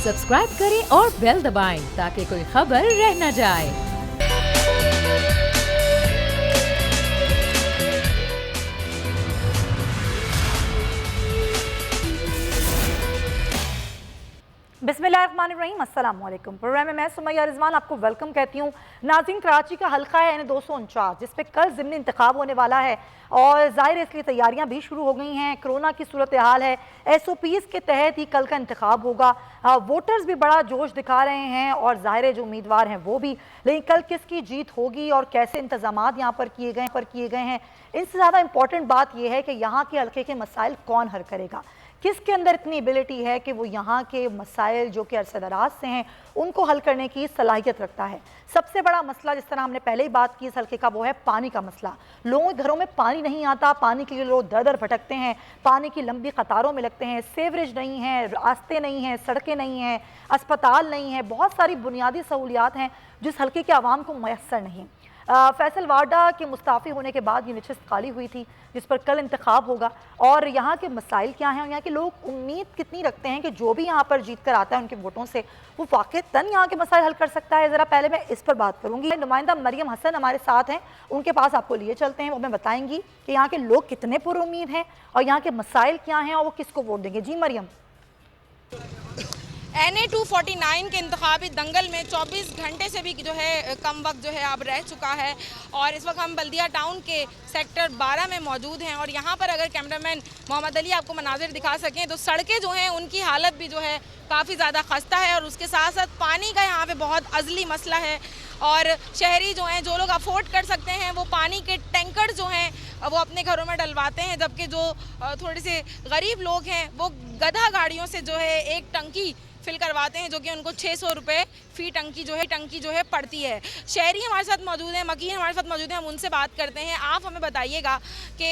Subscribe करें और bell दबाएं ताकि कोई खबर रह न जाए। बिस्मिल्लाहिर्रहमानिर्रहीम, अस्सलाम वालेकुम। प्रोग्राम में मैं सुमैया रिजवान आपको वेलकम कहती हूँ। नाज़रीन, कराची का हल्का है यानी 249 जिस पे कल ज़िमनी इंतखाब होने वाला है और ज़ाहिर है इसलिए तैयारियां भी शुरू हो गई हैं। कोरोना की सूरत हाल है, SOPs के तहत ही कल का इंतखाब होगा। वोटर्स भी बड़ा जोश दिखा रहे हैं और ज़ाहिर है जो उम्मीदवार हैं वो भी, लेकिन कल किसकी जीत होगी और कैसे इंतजामात यहाँ पर किए गए हैं, इनसे ज़्यादा इंपॉर्टेंट बात यह है कि यहाँ के हल्के के मसाइल कौन हल करेगा, किसके अंदर इतनी एबिलिटी है कि वो यहाँ के मसाइल जो कि अरसे दराज से हैं उनको हल करने की सलाहियत रखता है। सबसे बड़ा मसला, जिस तरह हमने पहले ही बात की इस हल्के का, वो है पानी का मसला। लोगों के घरों में पानी नहीं आता, पानी के लिए लोग दर दर भटकते हैं, पानी की लंबी कतारों में लगते हैं, सीवरेज नहीं है, रास्ते नहीं हैं, सड़कें नहीं हैं, अस्पताल नहीं है, बहुत सारी बुनियादी सहूलियात हैं जिस हल्के के आवाम को मैसर नहीं। फैसल वाडा के मुस्ताफ़ी होने के बाद ये नशिस्त खाली हुई थी जिस पर कल इंतखाब होगा और यहाँ के मसाइल क्या हैं और यहाँ के लोग उम्मीद कितनी रखते हैं कि जो भी यहाँ पर जीत कर आता है उनके वोटों से वो वाक़तन यहाँ के मसाइल हल कर सकता है। ज़रा पहले मैं इस पर बात करूँगी। नुमाइंदा मरियम हसन हमारे साथ हैं, उनके पास आपको लिए चलते हैं, वो हमें बताएंगी कि यहाँ के लोग कितने पुरुम्मीद हैं और यहाँ के मसाइल क्या हैं और वो किसको वोट देंगे। जी मरियम। NA 249 के इंतखाबी दंगल में 24 घंटे से भी जो है कम वक्त जो है अब रह चुका है और इस वक्त हम बल्दिया टाउन के सेक्टर 12 में मौजूद हैं और यहाँ पर अगर कैमरामैन मोहम्मद अली आपको मनाजिर दिखा सकें तो सड़कें जो हैं उनकी हालत भी जो है काफ़ी ज़्यादा खस्ता है और उसके साथ साथ पानी का यहाँ पे बहुत अज़ली मसला है और शहरी जो हैं, जो लोग अफोर्ड कर सकते हैं वो पानी के टैंकर जो हैं वो अपने घरों में डलवाते हैं, जबकि जो थोड़े से गरीब लोग हैं वो गधा गाड़ियों से जो है एक टंकी फिल करवाते हैं जो कि उनको 600 रुपये फ़ी टंकी जो है पड़ती है। शहरी हमारे साथ मौजूद हैं, मकीन हमारे साथ मौजूद हैं, हम उनसे बात करते हैं। आप हमें बताइएगा कि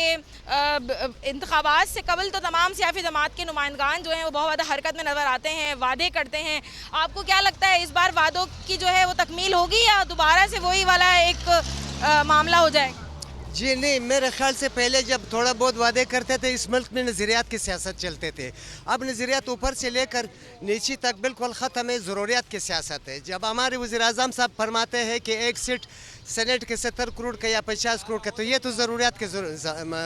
इंतखाबात से कबल तो तमाम सियासी जमात के नुमाइंदगान जो हैं वो बहुत ज़्यादा हरकत में नज़र आते हैं, वादे करते हैं। आपको क्या लगता है इस बार वादों की जो है वो तकमील होगी या दोबारा से वही वाला एक मामला हो जाएगा? जी नहीं, मेरे ख्याल से पहले जब थोड़ा बहुत वादे करते थे इस मुल्क में नज़रियात की सियासत चलते थे। अब नज़रियात ऊपर से लेकर नीचे तक बिल्कुल ख़त्म है, ज़रूरियात की सियासत है। जब हमारे वज़ीर-ए-आज़म साहब फरमाते हैं कि एक सीट सेनेट के 70 करोड़ का या 50 करोड़ का, तो ये तो ज़रूरियात के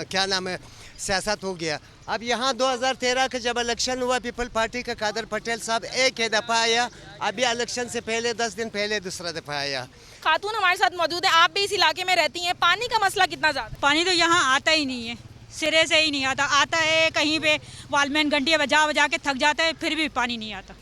क्या नाम है सियासत हो गया। अब यहाँ 2013 का जब इलेक्शन हुआ, पीपल पार्टी का कादर पटेल साहब एक ही दफ़ा आया, अभी इलेक्शन से पहले 10 दिन पहले दूसरा दफ़ा आया। खातून हमारे साथ मौजूद है, आप भी इस इलाके में रहती हैं, पानी का मसला कितना ज़्यादा? पानी तो यहाँ आता ही नहीं है, सिरे से ही नहीं आता। आता है कहीं पे वालमैन घंटियाँ बजा बजा के थक जाता है, फिर भी पानी नहीं आता।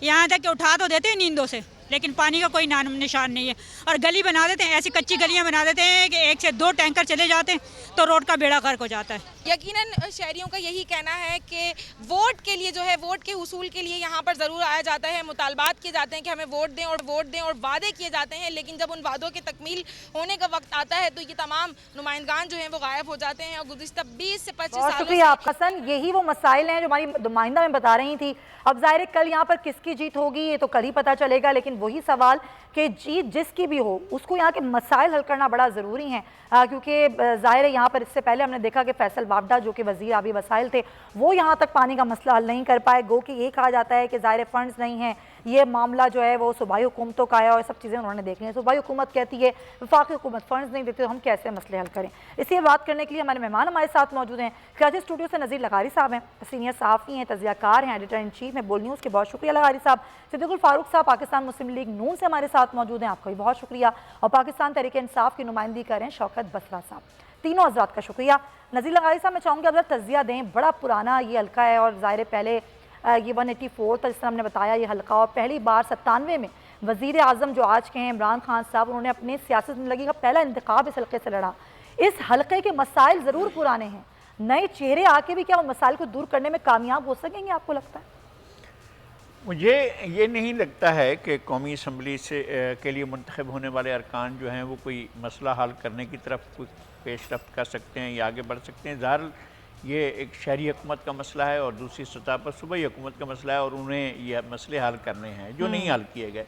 यहाँ तक कि उठा तो देते हैं नींदों से, लेकिन पानी का कोई नाम निशान नहीं है। और गली बना देते हैं, ऐसी कच्ची गलियाँ बना देते हैं कि 1 से 2 टैंकर चले जाते हैं तो रोड का बेड़ा गर्क हो जाता है। यकीनन शहरियों का यही कहना है कि वोट के लिए जो है, वोट के हुसूल के लिए यहाँ पर ज़रूर आया जाता है, मुतालबात किए जाते हैं कि हमें वोट दें और वादे किए जाते हैं, लेकिन जब उन वादों के तकमील होने का वक्त आता है तो ये तमाम नुमाइंदगान जो हैं वो गायब हो जाते हैं। और गुज़िश्ता 20 से 25 सालों शुक्रिया आपका सन। यही वो मसाइल हैं जो हमारी नुमाइंदा में बता रही थी। अब ज़ाहिर है कल यहाँ पर किसकी जीत होगी ये तो कल ही पता चलेगा, लेकिन वही सवाल कि जीत जिसकी भी हो उसको यहाँ के मसाइल हल करना बड़ा ज़रूरी है, क्योंकि ज़ाहिर है यहाँ पर इससे पहले हमने देखा कि फैसल वावडा जो कि वज़ीर आबी वसाइल थे वो यहाँ तक पानी का मसला हल नहीं कर पाए। गो कि ये कहा जाता है कि ज़ाहिर फंड्स नहीं हैं, ये मामला जो है वो सूबाई हुकूमतों का है और सब चीज़ें उन्होंने देखी हैं। सूबाई हुकूमत कहती है वफाकी हुकूमत फंड्स नहीं देती, तो हम कैसे मसले हल करें। इसी बात करने के लिए हमारे मेहमान हमारे साथ मौजूद हैं। कराची स्टूडियो से नज़ीर लगारी साहब हैं, सीनियर सहाफ़ी हैं, तजियाकार हैं, एडिटर इन चीफ हैं बोल न्यूज़ के, बहुत शुक्रिया लगारी साहब। सिद्दीकुल फारूक साहब पाकिस्तान मुस्लिम लीग नून से हमारे साथ मौजूद हैं, आपका भी बहुत शुक्रिया। और पाकिस्तान तहरीक इंसाफ की नुमाइंदगी करें शौकत बसरा साहब। तीनों हज़रात का शुक्रिया। नज़ीर लगारी साहब, मैं चाहूँगी आप तजिया दें, बड़ा पुराना ये हल्का है और ज़ाहिर पहले ये 184 था जिस तरह हमने बताया ये हल्का, और पहली बार 97 में वज़ीर आज़म जो आज के हैं इमरान खान साहब, उन्होंने अपनी सियासत ज़िंदगी का पहला इंतखाब इस हल्के से लड़ा। इस हल्के के मसाइल ज़रूर पुराने हैं, नए चेहरे आके भी क्या वो मसाइल को दूर करने में कामयाब हो सकेंगे, आपको लगता है? मुझे ये नहीं लगता है कि कौमी असम्बली से के लिए मुंतखब होने वाले अरकान जो हैं वो कोई मसला हल करने की तरफ कोई पेशरफ्त कर सकते हैं या आगे बढ़ सकते हैं। ज़ाहिर ये एक शहरी हुकूमत का मसला है और दूसरी सतह पर सूबाई हुकूमत का मसला है और उन्हें ये मसले हल करने हैं जो नहीं हल किए गए।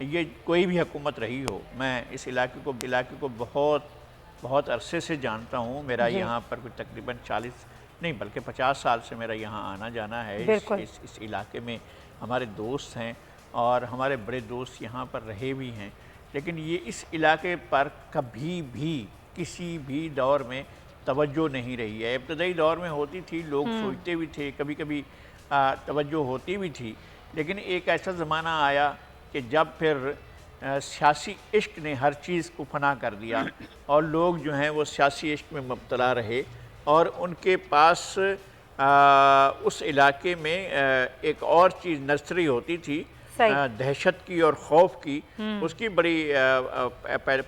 ये कोई भी हुकूमत रही हो, मैं इस इलाके को बहुत अरसे से जानता हूँ। मेरा यहाँ पर कुछ तकरीबन नहीं बल्कि 50 साल से मेरा यहाँ आना जाना है। बिल्कुल। इस इलाके में हमारे दोस्त हैं और हमारे बड़े दोस्त यहाँ पर रहे भी हैं, लेकिन ये इस इलाके पर कभी भी किसी भी दौर में तवज्जो नहीं रही है। इब्तदाई दौर में होती थी, लोग सोचते भी थे, कभी कभी तवज्जो होती भी थी, लेकिन एक ऐसा ज़माना आया कि जब फिर सियासी इश्क ने हर चीज़ को फना कर दिया और लोग जो हैं वो सियासी इश्क में मुब्तला रहे और उनके पास उस इलाके में एक और चीज़ नर्सरी होती थी दहशत की और खौफ की, उसकी बड़ी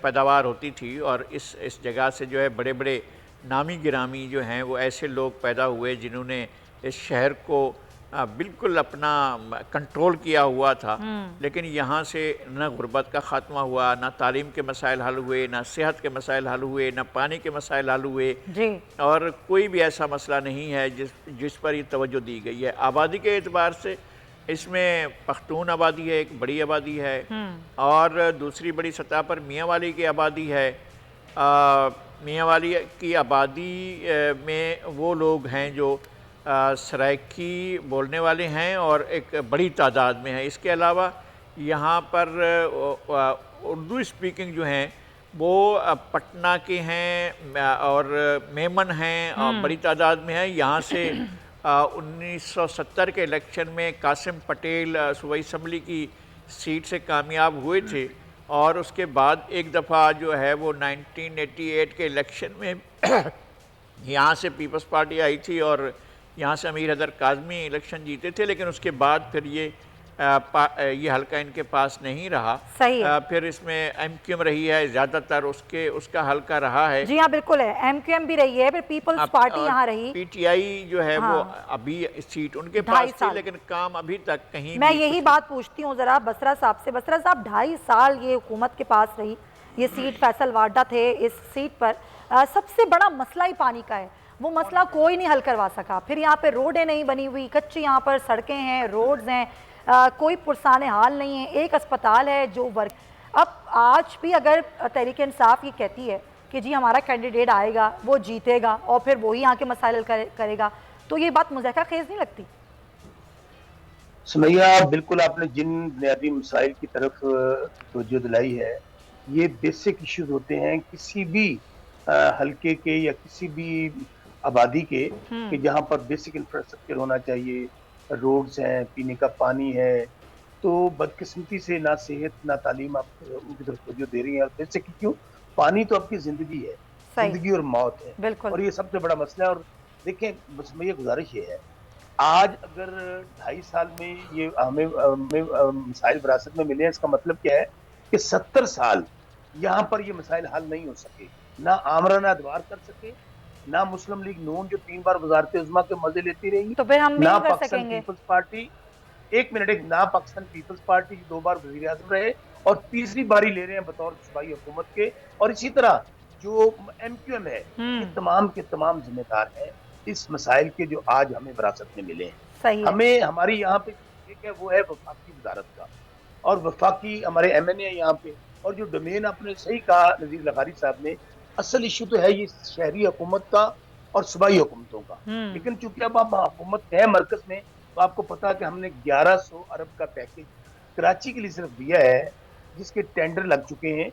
पैदावार होती थी। और इस जगह से जो है बड़े बड़े नामी गिरामी जो हैं वो ऐसे लोग पैदा हुए जिन्होंने इस शहर को बिल्कुल अपना कंट्रोल किया हुआ था। लेकिन यहाँ से न गुर्बत का ख़ात्मा हुआ, न तालीम के मसाइल हल हुए, न सेहत के मसाइल हल हुए, न पानी के मसाइल हल हुए जी। और कोई भी ऐसा मसला नहीं है जिस पर ये तवज्जो दी गई है। आबादी के एतबार से इसमें पख्तून आबादी है, एक बड़ी आबादी है, और दूसरी बड़ी सतह पर मियाँ वाली की आबादी है। मियाँ वाली की आबादी में वो लोग हैं जो सराइकी बोलने वाले हैं और एक बड़ी तादाद में है। इसके अलावा यहाँ पर उर्दू स्पीकिंग जो हैं वो पटना के हैं और मेमन हैं और बड़ी तादाद में है। यहाँ से 1970 के इलेक्शन में कासिम पटेल सूबाई असम्बली की सीट से कामयाब हुए थे और उसके बाद एक दफ़ा जो है वो 1988 के इलेक्शन में यहाँ से पीपल्स पार्टी आई थी और यहाँ से अमीर हैदर काज़मी इलेक्शन जीते थे, लेकिन उसके बाद फिर ये हल्का इनके पास नहीं रहा। सही फिर इसमें एमक्यूएम रही है ज़्यादातर, उसका हल्का रहा है। जी हाँ बिल्कुल है, एमक्यूएम भी रही है, फिर पीपल्स पार्टी यहाँ रही। पीटीआई जो है वो अभी सीट उनके पास थी, लेकिन काम अभी तक कहीं मैं यही बात पूछती हूँ ज़रा बसरा साहब से। बसरा साहब 2.5 साल ये हुकूमत के पास रही, ये सीट फैसल वाडा थे इस सीट पर। सबसे बड़ा मसला ही पानी का है, वो मसला कोई नहीं हल करवा सका। फिर यहाँ पे रोडें नहीं बनी हुई, कच्ची यहाँ पर सड़कें हैं, रोड्स हैं, कोई पुरसाने हाल नहीं है, एक अस्पताल है जो वर्क। अब आज भी अगर तहरीक इंसाफ ये कहती है कि जी हमारा कैंडिडेट आएगा, वो जीतेगा और फिर वही यहाँ के मसाइल हल करेगा, तो ये बात मुज़हका खेज नहीं लगती? सुमैया, बिल्कुल आपने जिन बुनियादी मसाइल की तरफ तवज्जो दिलाई है, ये बेसिक इश्यूज होते हैं किसी भी हल्के के या किसी भी आबादी के, कि जहाँ पर बेसिक इंफ्रास्ट्रक्चर होना चाहिए, रोड्स हैं, पीने का पानी है। तो बदकिस्मती से ना सेहत ना तालीम आप उनकी तरफ तवज्जो दे रही हैं। और बेसिक क्यों, पानी तो आपकी जिंदगी है, जिंदगी और मौत है, बिल्कुल। और ये सबसे बड़ा मसला है। और देखें, बस मेरी गुजारिश ये है, आज अगर 2.5 साल में ये हमें मसाइल विरासत में मिले हैं, इसका मतलब क्या है कि 70 साल यहाँ पर ये मसाइल हल नहीं हो सके। ना आमरा ना अदवार कर सके, ना मुस्लिम लीग नून जो 3 बार वज़ारत उज़्मा के मजे लेती रही, तो फिर हम ना नहीं कर पाकिस्तान सकेंगे। पीपल्स पार्टी, ना पाकिस्तान पीपल्स पार्टी 2 बार वज़ीर आज़म रहे और तीसरी बारी ले रहे हैं बतौर सूबाई हुकूमत के। और इसी तरह जो एमक्यूएम है, ये तमाम के तमाम जिम्मेदार हैं इस मसाइल के जो आज हमें विरासत में मिले हैं। सही है। हमें हमारी यहाँ पे एक है, वो है वफाकी वजारत का, और वफाकी हमारे MNA यहाँ पे, और जो डोमेन आपने सही कहा नज़ीर लगारी साहब ने, असल इशू तो है ये शहरी हुकूमत का और सूबाई हुकूमतों का। लेकिन चूंकि अब आप हुकूमत है मरकज में, तो आपको पता है कि हमने 1100 अरब का पैकेज कराची के लिए सिर्फ दिया है, जिसके टेंडर लग चुके हैं।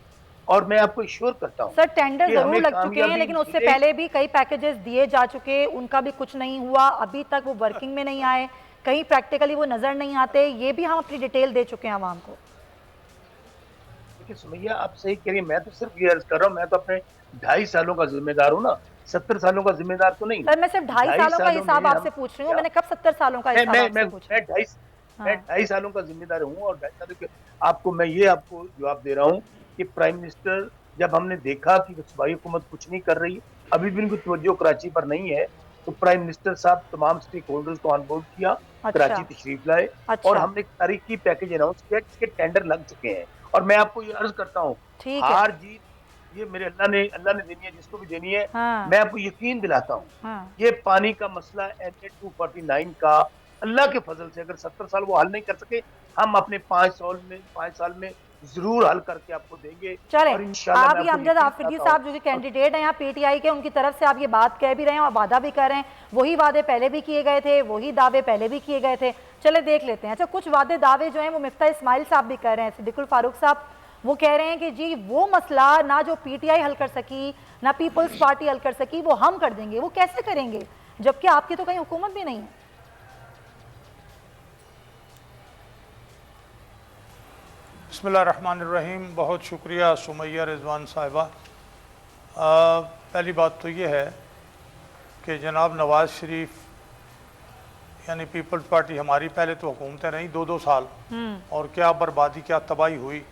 और मैं आपको श्योर करता हूँ सर, टेंडर जरूर लग चुके हैं, लेकिन उससे पहले भी कई पैकेजेस दिए जा चुके, उनका भी कुछ नहीं हुआ, अभी तक वो वर्किंग में नहीं आए, कहीं प्रैक्टिकली वो नजर नहीं आते। ये भी हम अपनी डिटेल दे चुके हैं आवाम को। देखिए सुमैया, आप सही कह रही हैं, मैं तो सिर्फ ये अर्ज कर रहा हूँ, मैं तो अपने 2.5 सालों का जिम्मेदार हूँ ना, 70 सालों का जिम्मेदार तो नहीं। सर, मैं सिर्फ 2.5 सालों का हिसाब आपसे पूछ रही हूँ, मैंने कब 70 सालों का हिसाब आपसे पूछा? मैं 2.5 सालों का जिम्मेदार हूँ, और 2.5 सालों के आपको जवाब दे रहा हूँ कि प्राइम मिनिस्टर, जब हमने देखा कि सूबाई हुकूमत कुछ नहीं कर रही, अभी भी इनकी तवज्जो कराची पर नहीं है, तो प्राइम मिनिस्टर साहब तमाम स्टेक होल्डर्स को ऑनबोर्ड किया, कराची तशरीफ लाए, और हमने एक तारीखी पैकेज अनाउंस किया जिसके टेंडर लग चुके हैं। और मैं आपको ये अर्ज करता हूँ, हार जीत ये मेरे अल्लाह ने देनी है, जिसको भी देनी है। मैं आपको यकीन दिलाता हूँ, ये पानी का मसला NA 249 का अल्लाह के फजल से अगर 70 साल वो हल नहीं कर सके, हम अपने 5 साल में जरूर हल करके आपको देंगे। चले, और इंशाल्लाह आप मैं ये आपको अमजद यकीन आफरीदी दिलाता साहब हूं। जो कि कैंडिडेट हैं यहाँ पीटीआई के, उनकी तरफ से आप ये बात कह भी रहे हैं और वादा भी कर रहे हैं, वही वादे पहले भी किए गए थे, वही दावे पहले भी किए गए थे। चले देख लेते हैं। अच्छा, कुछ वादे दावे जो हैं वो मिफ्ता इस्माइल साहब भी कर रहे हैं, सिद्दीकुल फारूक साहब वो कह रहे हैं कि जी वो मसला ना जो पीटीआई हल कर सकी, ना पीपल्स पार्टी हल कर सकी, वो हम कर देंगे। वो कैसे करेंगे जबकि आपकी तो कहीं हुकूमत भी नहीं है? बिस्मिल्लाहिर्रहमानिर्रहीम। बहुत शुक्रिया सुमैया रिजवान साहिबा। पहली बात तो ये है कि जनाब नवाज़ शरीफ यानी पीपल्स पार्टी हमारी पहले तो हुकूमतें रहीं 2-2 साल, और क्या बर्बादी क्या तबाही हुई।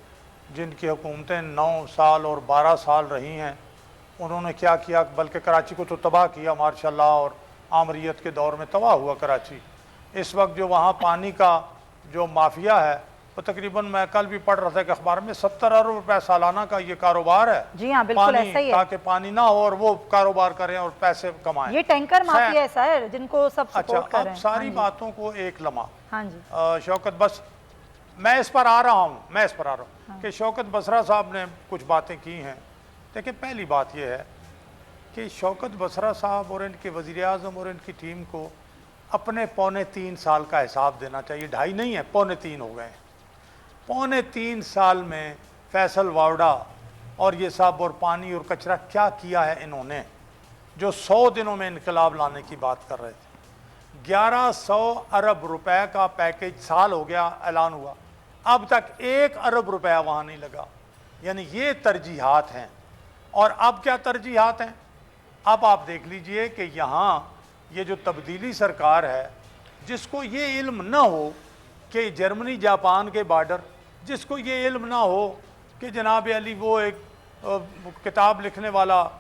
जिनकी हुकूमतें 9 साल और 12 साल रही हैं उन्होंने क्या किया, बल्कि कराची को तो तबाह किया माशाल्लाह, और आमरीत के दौर में तबाह हुआ कराची। इस वक्त जो वहाँ पानी का जो माफिया है वो तकरीबन, मैं कल भी पढ़ रहा था कि अखबार में 70 अरब रुपए सालाना का ये कारोबार है। जी हाँ, बिल्कुल ऐसा ही है। ताकि पानी ना हो और वो कारोबार करें और पैसे कमाएं। ये टैंकर माफिया है सर, जिनको सब सपोर्ट कर रहे हैं। सारी बातों को एक लम्हा। हाँ जी शौकत, बस मैं इस पर आ रहा हूँ कि शौकत बसरा साहब ने कुछ बातें की हैं। देखिए, पहली बात यह है कि शौकत बसरा साहब और इनके वज़ीर आज़म और इनकी टीम को अपने 3.25 साल का हिसाब देना चाहिए। 2.5 नहीं है, 3.25 हो गए। 3.25 साल में फैसल वावड़ा और ये सब और पानी और कचरा क्या किया है इन्होंने, जो 100 दिनों में इनकलाब लाने की बात कर रहे थे। 1100 अरब रुपए का पैकेज साल हो गया ऐलान हुआ, अब तक 1 अरब रुपया वहाँ नहीं लगा। यानी ये तरजीहात हैं। और अब क्या तरजीहात हैं? अब आप देख लीजिए कि यहाँ ये जो तब्दीली सरकार है, जिसको ये इल्म ना हो कि जर्मनी जापान के बॉर्डर, जिसको ये इल्म ना हो कि जनाब अली वो एक किताब लिखने वाला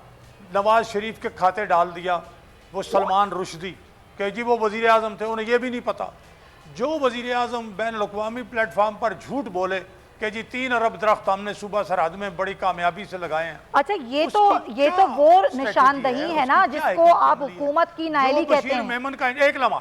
नवाज़ शरीफ के खाते डाल दिया वो सलमान रुश्दी कि जी वो वज़ीर आज़म थे, उन्हें ये भी नहीं पता। जो वज़ीर आज़म बैन अवी प्लेटफार्म पर झूठ बोले कि जी 3 अरब दरख्त हमने सूबा सरहद में बड़ी कामयाबी से लगाए हैं। अच्छा, ये तो वो निशानदही है ना जिसको आप हुकूमत की नाअहली कहते हैं। मेमन का एक लम्हा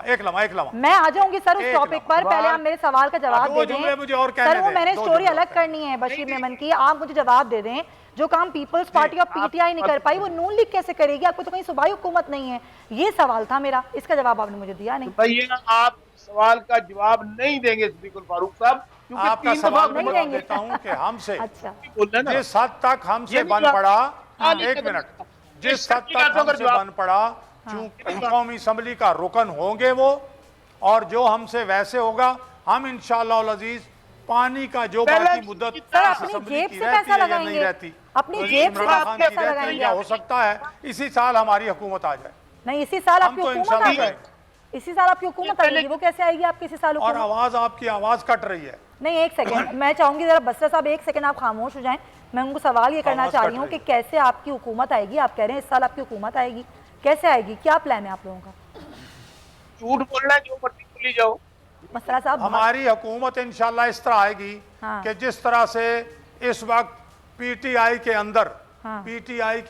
मैं आ जाऊंगी सर उस टॉपिक पर, पहले आप मेरे सवाल का जवाब दे दें। मुझे और सर वो मैंने स्टोरी अलग करनी है बशीर मेमन की, आप मुझे जवाब दे दें। जो काम पीपल्स पार्टी और पीटीआई नहीं कर पाई वो नून लीग कैसे करेगी? आपको तो कहीं सूबाई हुकूमत नहीं है। ये सवाल था मेरा, इसका जवाब आपने मुझे दिया नहीं। भैया आप सवाल का जवाब नहीं देंगे सिद्दीकुल फारूक साहब, क्योंकि आपका 3 सवाल दफा मैं देता हूं कि हमसे अच्छा जिस हद तक हमसे बन पड़ा, एक मिनट, जिस हद तक हमसे बन पड़ा, चूंकि कौमी असम्बली का रुकन होंगे वो, और जो हमसे वैसे होगा हम इंशाअल्लाह अजीज पानी का जो बाकी मुद्दत सर अपनी जेब से पैसा लगाएंगे, अपनी जेब से आप पैसा लगाएंगे। हो सकता है इसी साल हमारी हुकूमत आ जाए। नहीं, इसी साल आपकी तो हुकूमत आ जाए। इसी साल आपकी हुकूमत आएगी, वो कैसे आएगी आपकी इसी साल? और आवाज आपकी आवाज कट रही है। नहीं, एक सेकंड मैं चाहूंगी जरा बसरा साहब, एक सेकंड आप खामोश हो जाएं। मैं उनको सवाल ये करना चाह रही हूँ कि कैसे आपकी हुकूमत आएगी? आप कह रहे हैं इस साल आपकी हुकूमत आएगी, कैसे आएगी? क्या प्लान है आप लोगों का? झूठ बोलना है, जो मर्जी बोली जाओ। बसरा साहब, हमारी हुकूमत इंशाल्लाह इस तरह आएगी कि जिस तरह से इस वक्त पीटीआई के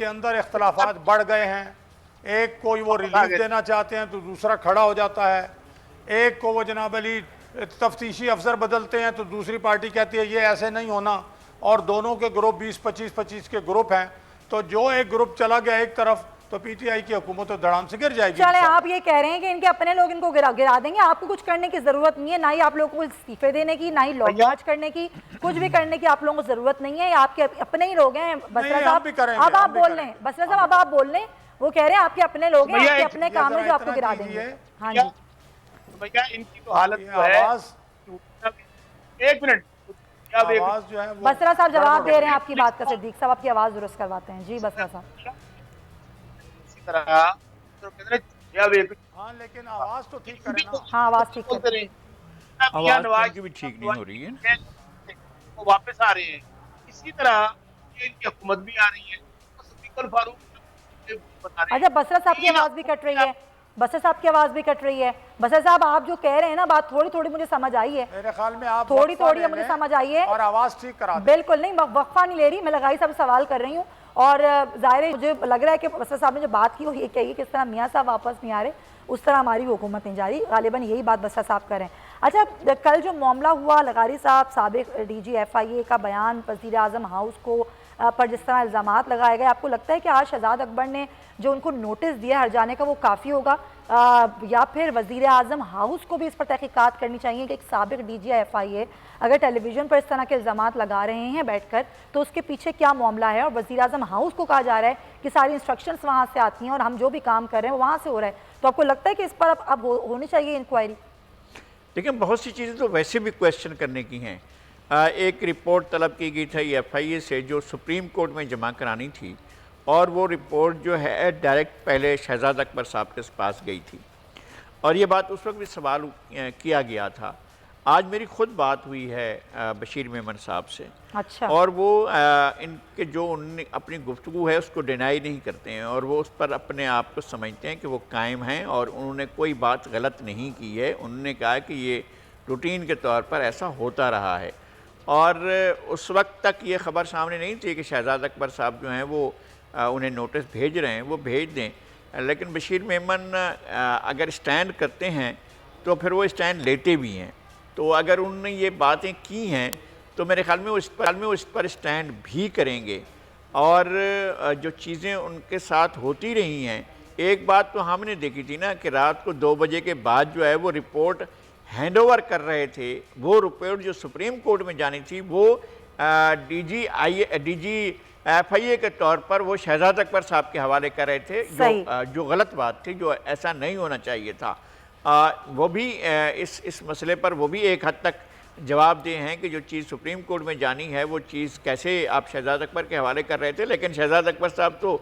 अंदर इख्तलाफात बढ़ गए हैं। एक कोई वो रिलीफ देना चाहते हैं तो दूसरा खड़ा हो जाता है, एक को वो जनाब अली तफ्तीशी अफसर बदलते हैं तो दूसरी पार्टी कहती है ये ऐसे नहीं होना, और दोनों के ग्रुप 20-25 के ग्रुप हैं। तो जो एक ग्रुप चला गया एक तरफ तो पीटीआई की हुकूमत तो धड़ाम से गिर जाएगी। चले, आप ये कह रहे हैं कि इनके अपने लोग इनको गिरा देंगे, आपको कुछ करने की जरूरत नहीं है, ना ही आप लोगों को इस्तीफे देने की, ना ही लॉन्च करने की, कुछ भी करने की आप लोगों को जरूरत नहीं है। आपके अपने ही लोग हैं। बसरा साहब अब आप बोल लें, बसरा साहब अब आप बोल लें। वो कह रहे हैं आपके अपने लोग हैं, आपके अपने काम में जो आपको गिरा देंगे। हाँ जी भैया, इनकी तो हालत है। एक मिनट, आवाज जो है बसरा साहब जवाब दे रहे हैं आपकी बात का। सिद्दीक साहब आपकी आवाज दुरुस्त करवाते हैं। जी बसरा साहब। हाँ, लेकिन आवाज तो ठीक करें ना। हाँ, आवाज ठीक करें। आवाज भी ठीक नहीं हो रही है, वो वापस आ रहे हैं। इसी तरह इनकी हुकूमत भी आ रही है। सिद्दीकुल फारूक अच्छा, बसरा साहब की आवाज भी कट रही है। बसरा साहब की आवाज भी कट रही है। बसरा साहब आप जो कह रहे हैं ना बात थोड़ी थोड़ी मुझे समझ आई है, मेरे ख्याल में आप थोड़ी मुझे समझ आई है और आवाज ठीक करा दें। बिल्कुल नहीं, वक्फा नहीं ले रही, मैं लगाई सब सवाल कर रही हूँ। और जाहिर है मुझे लग रहा है कि बसरा साहब ने जो बात की वो ये कही किस तरह मियाँ साहब वापस नहीं आ रहे, उस तरह हमारी हुकूमत नहीं जा रही। गालिबन यही बात बसरा साहब कर रहे हैं। अच्छा, कल जो मामला हुआ लगारी साहब, साबिक DG FIA का बयान, वज़ीर आज़म हाउस को पर जिस तरह इल्ज़ामात लगाए गए, आपको लगता है कि आज शहजाद अकबर ने जो उनको नोटिस दिया हर जाने का वो काफ़ी होगा, या फिर वज़ीर आज़म हाउस को भी इस पर तहकीकात करनी चाहिए कि एक साबिक DG FIA अगर टेलीविज़न पर इस तरह के इल्ज़ामात लगा रहे हैं बैठकर तो उसके पीछे क्या मामला है? और वज़ीर आज़म हाउस को कहा जा रहा है कि सारी इंस्ट्रक्शंस वहाँ से आती हैं और हम जो भी काम कर रहे हैं वहाँ से हो रहा है, तो आपको लगता है कि इस पर अब होनी चाहिए इंक्वायरी? देखिए, बहुत सी चीज़ें तो वैसे भी क्वेश्चन करने की हैं। एक रिपोर्ट तलब की गई थी FIA से जो सुप्रीम कोर्ट में जमा करानी थी, और वो रिपोर्ट जो है डायरेक्ट पहले शहजाद अकबर साहब के पास गई थी, और ये बात उस वक्त भी सवाल किया गया था। आज मेरी ख़ुद बात हुई है बशीर मेमन साहब से। अच्छा। और वो इनके जो उन्होंने अपनी गुफ्तगू है उसको डिनाई नहीं करते हैं, और वो उस पर अपने आप को समझते हैं कि वो कायम हैं और उन्होंने कोई बात गलत नहीं की है। उन्होंने कहा कि ये रूटीन के तौर पर ऐसा होता रहा है, और उस वक्त तक ये ख़बर सामने नहीं थी कि शहजाद अकबर साहब जो हैं वो उन्हें नोटिस भेज रहे हैं, वो भेज दें। लेकिन बशीर मेमन अगर स्टैंड करते हैं तो फिर वो स्टैंड लेते भी हैं। तो अगर उन्होंने ये बातें की हैं तो मेरे ख्याल में वो इस पर स्टैंड भी करेंगे, और जो चीज़ें उनके साथ होती रही हैं, एक बात तो हमने देखी थी ना कि रात को 2 बजे के बाद जो है वो रिपोर्ट हैंडओवर कर रहे थे। वो रिपोर्ट जो सुप्रीम कोर्ट में जानी थी वो DG FIA के तौर पर वो शहजाद अकबर साहब के हवाले कर रहे थे, जो गलत बात थी, जो ऐसा नहीं होना चाहिए था। वो भी इस मसले पर वो भी एक हद तक जवाब दिए हैं कि जो चीज़ सुप्रीम कोर्ट में जानी है वो चीज़ कैसे आप शहजाद अकबर के हवाले कर रहे थे। लेकिन शहजाद अकबर साहब तो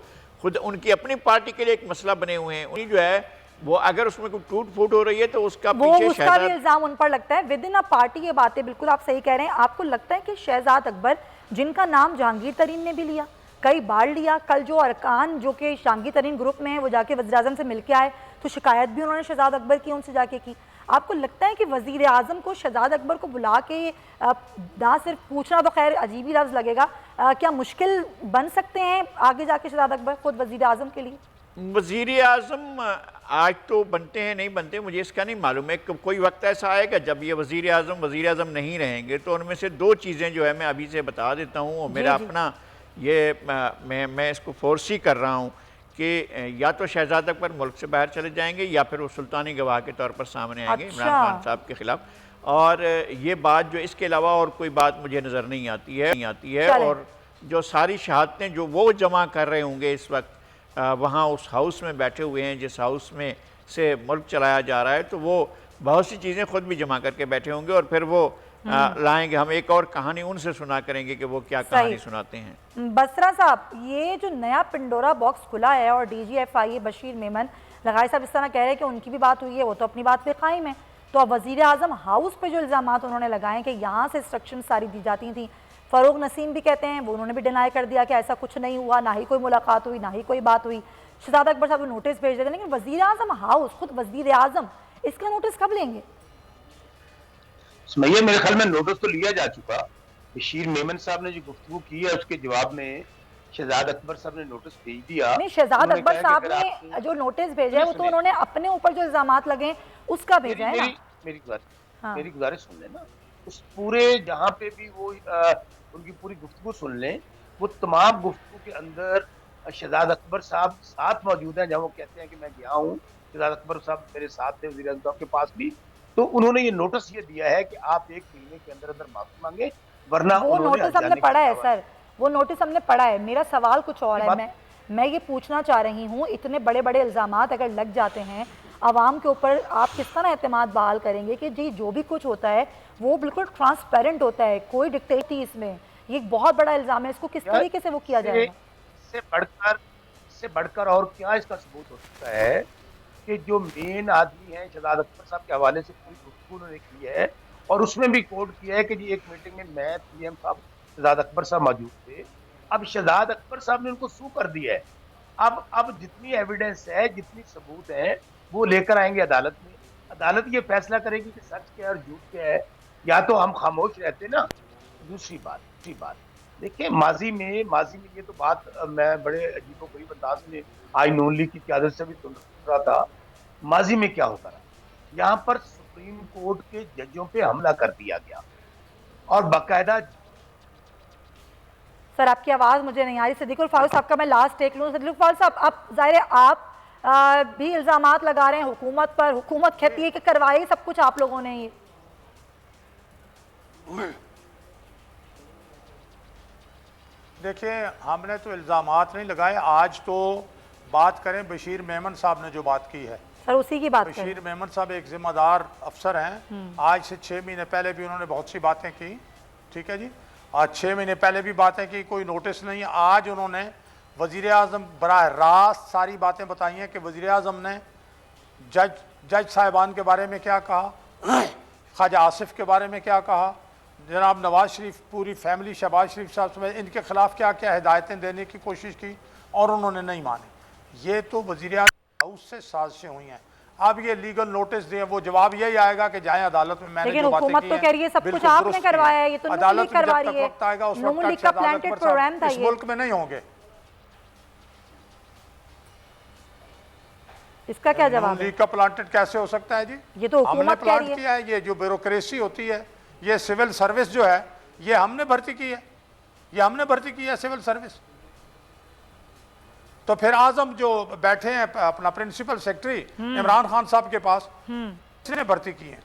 खुद उनकी अपनी पार्टी के लिए एक मसला बने हुए हैं। उन्हीं जो है वो अगर उसमें कोई टूट फूट हो रही है तो उसका पीछे उसका भी इल्ज़ाम उन पर लगता है। विद इन अ पार्टी ये बातें बिल्कुल आप सही कह रहे हैं। आपको लगता है कि शहजाद अकबर, जिनका नाम जहांगीर तरीन ने भी लिया, कई बार लिया, कल जो अरकान जो कि जहांगीर तरीन ग्रुप में है वो जाके वज़ीर आज़म से मिल के आए तो शिकायत भी उन्होंने शहजाद अकबर की उनसे जाके की, आपको लगता है कि वज़ीर आज़म को शहजाद अकबर को बुला के ना सिर्फ पूछना, तो खैर अजीब ही लफ्ज़ लगेगा, क्या मुश्किल बन सकते हैं आगे जाके शहजाद अकबर खुद वज़ीर आज़म के लिए? वज़ीर आज़म आज तो बनते हैं, नहीं बनते मुझे इसका नहीं मालूम है। कोई वक्त ऐसा आएगा जब ये वज़ीर आज़म नहीं रहेंगे, तो उनमें से 2 चीज़ें जो है मैं अभी से बता देता हूँ, और मेरा अपना ये मैं इसको फोर्स ही कर रहा हूँ कि या तो शहजाद अकबर मुल्क से बाहर चले जाएंगे या फिर वो सुल्तानी गवाह के तौर पर सामने आएंगे इमरान खान साहब के ख़िलाफ़। और ये बात जो इसके अलावा और कोई बात मुझे नज़र नहीं आती है। और जो सारी शहादतें जो वो जमा कर रहे होंगे इस वक्त वहाँ उस हाउस में बैठे हुए हैं, जिस हाउस में से मुल्क चलाया जा रहा है, तो वो बहुत सी चीज़ें ख़ुद भी जमा करके बैठे होंगे और फिर वो लाएंगे। हम एक और कहानी उनसे सुना करेंगे कि वो क्या कहानी सुनाते हैं। बसरा साहब, ये जो नया पिंडोरा बॉक्स खुला है और DG FIA बशीर मेमन लगाई साहब इस तरह कह रहे हैं कि उनकी भी बात हुई है, वो तो अपनी बात पे कायम है, तो अब वज़ीर आज़म हाउस पे जो इल्ज़ामात उन्होंने लगाए कि यहाँ से इंस्ट्रक्शन सारी दी जाती थी, फ़ारूक नसीम भी कहते हैं, वो उन्होंने भी डिनाई कर दिया कि ऐसा कुछ नहीं हुआ, ना ही कोई मुलाकात हुई, ना ही कोई बात हुई। शहजाद अकबर साहब नोटिस भेज देते, लेकिन वज़ीर आज़म हाउस, खुद वज़ीर आज़म, इसका नोटिस कब लेंगे? सुमैया, मेरे ख्याल में नोटिस तो लिया जा चुका। बशीर मेमन साहब ने जो गुफ्तगू की है उसके जवाब में शहजाद अकबर साहब ने नोटिस भेज दिया। नहीं, शहजाद अकबर साहब ने जो नोटिस भेजा है वो तो उन्होंने अपने ऊपर जो इल्जामात लगे उसका भेजा है ना। मेरी गुजारिश सुन लेना, उस पूरे जहाँ पे भी वो उनकी पूरी गुफ्तगू सुन लें, वो तमाम गुफ्तगू के अंदर शहजाद अकबर साहब साथ मौजूद हैं। जहाँ वो कहते हैं कि मैं गया हूँ, शहजाद अकबर साहब मेरे साथ थे वज़ीर आज़म साहब के पास भी, तो उन्होंने ये नोटिस ये दिया है कि आप 1 महीने के अंदर अंदर माफी मांगे, वरना वो नोटिस हमने पढ़ा है सर, वो नोटिस हमने पढ़ा है। मेरा सवाल कुछ और है, मैं ये पूछना चाह रही हूँ, इतने बड़े बड़े इल्ज़ामात अगर लग जाते हैं आवाम के ऊपर, आप किस तरह एतमाद बहाल करेंगे कि जी जो भी कुछ होता है वो बिल्कुल ट्रांसपेरेंट होता है, कोई डिक्टेटी इसमें, ये एक बहुत बड़ा इल्ज़ाम है, इसको किस तरीके से वो किया जाएगा? इससे बढ़कर और क्या इसका सबूत हो सकता है कि जो मेन आदमी है शहजाद अकबर साहब के हवाले से पूरी गुफ्तगू उन्होंने की है, और उसमें भी कोट किया है कि जी एक मीटिंग में मैं, PM साहब, शहजाद अकबर साहब मौजूद थे। अब शहजाद अकबर साहब ने उनको सू कर दिया है। अब जितनी एविडेंस है, जितनी सबूत है, वो लेकर आएंगे अदालत में। अदालत ये फैसला करेगी कि सच क्या है और झूठ क्या है, या तो हम खामोश रहते ना। दूसरी बात देखिए, माजी में ये तो बात मैं बड़े अजीबोगरीब अंदाज में आई नून लीग की क़यादत से भी सुन रहा था। माजी में क्या होता रहा, यहाँ पर सुप्रीम कोर्ट के जजों पे हमला कर दिया गया और बाकायदा। सर आपकी आवाज़ मुझे नहीं आ रही। सिद्दीकुल फारूक साहब का मैं लास्ट टेक लूँ। सिद्दीकुल फारूक साहब, आप ज़ाहिर है आप भी इल्ज़ामात लगा रहे हैं हुकूमत पर। हुकूमत कहती है कि करवाई सब कुछ आप लोगों ने। ये देखिए, हमने तो इल्ज़ामात नहीं लगाए। आज तो बात करें बशीर मेमन साहब ने जो बात की है, सर उसी की बात करें। बशीर मेमन साहब एक जिम्मेदार अफसर हैं। आज से 6 महीने पहले भी उन्होंने बहुत सी बातें की, ठीक है जी। आज 6 महीने पहले भी बातें की, कोई नोटिस नहीं। आज उन्होंने वज़ीर आज़म बराह रास्त सारी बातें बताई हैं कि वज़ीर आज़म ने जज साहिबान के बारे में क्या कहा, ख्वाजा आसिफ के बारे में क्या कहा, जनाब नवाज शरीफ पूरी फैमिली शहबाज शरीफ साहब से इनके खिलाफ क्या क्या हिदायतें देने की कोशिश की और उन्होंने नहीं माने। ये तो वज़ीर आज़म हाउस से साजिशें हुई हैं। अब ये लीगल नोटिस दिए, वो जवाब यही आएगा कि जाएं अदालत में। मैंने लेकिन जो बातें हुकूमत की तो हैं, कह रही है सब कुछ बिल्कुल आपने दुरुस्त करवाया की है। ये तो अदालत नून लीग करवा में जब रही तक है। वक्त आएगा उस नून वक्त लीग तक का अदालत प्लांटेड पर प्रोग्राम था इस ये। मुल्क में नहीं होंगे। इसका क्या जवाब नून है? लीग का प्लांटेड कैसे हो सकता है जी? ये तो हमने हुकूमत कह प्लांट रही है। किया है। ये जो ब्यूरोक्रेसी होती है, ये सिविल सर्विस जो है, ये हमने भर्ती की है। ये हमने भर्ती की है सिविल सर्विस। तो फिर आजम जो बैठे हैं अपना प्रिंसिपल सेक्रेटरी इमरान खान साहब के पास, इसने भर्ती की है।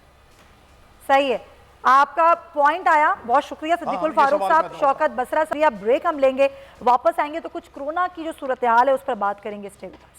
सही है, आपका पॉइंट आया। बहुत शुक्रिया सिद्दीकुल ये फारूक सवाल साहब, मैं शौकत बसरा साहब। अब ब्रेक हम लेंगे, वापस आएंगे तो कुछ कोरोना की जो सूरत हाल है उस पर बात करेंगे। Stay with us.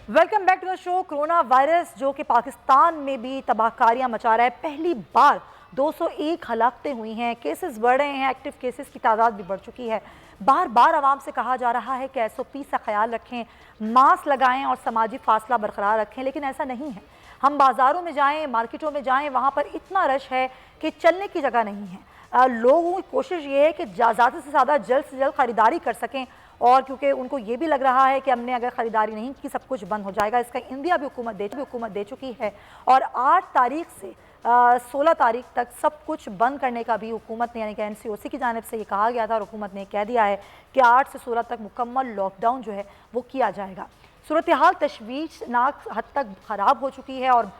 Welcome back to the show. Corona virus जो कि पाकिस्तान में भी तबाहकारियां मचा रहा है। पहली बार 201 हलाकतें हुई हैं, केसेस बढ़ रहे हैं, एक्टिव केसेस की तादाद भी बढ़ चुकी है। बार बार आवाम से कहा जा रहा है कि SOP का ख्याल रखें, मास्क लगाएं और समाजी फासला बरकरार रखें, लेकिन ऐसा नहीं है। हम बाज़ारों में जाएँ, मार्केटों में जाएँ, वहाँ पर इतना रश है कि चलने की जगह नहीं है। लोगों की कोशिश ये है कि ज़्यादा से ज़्यादा जल्द से जल्द ख़रीदारी कर सकें, और क्योंकि उनको ये भी लग रहा है कि हमने अगर ख़रीदारी नहीं की सब कुछ बंद हो जाएगा। इसका इंदिया भी हुकूमत दे चुकी है और 8 तारीख से 16 तारीख तक सब कुछ बंद करने का भी हुकूमत ने यानी कि NCOC की जानिब से ये कहा गया था और हुकूमत ने कह दिया है कि 8 से 16 तक मुकम्मल लॉकडाउन जो है वो किया जाएगा। सूरत हाल तशवीशनाक हद तक ख़राब हो चुकी है और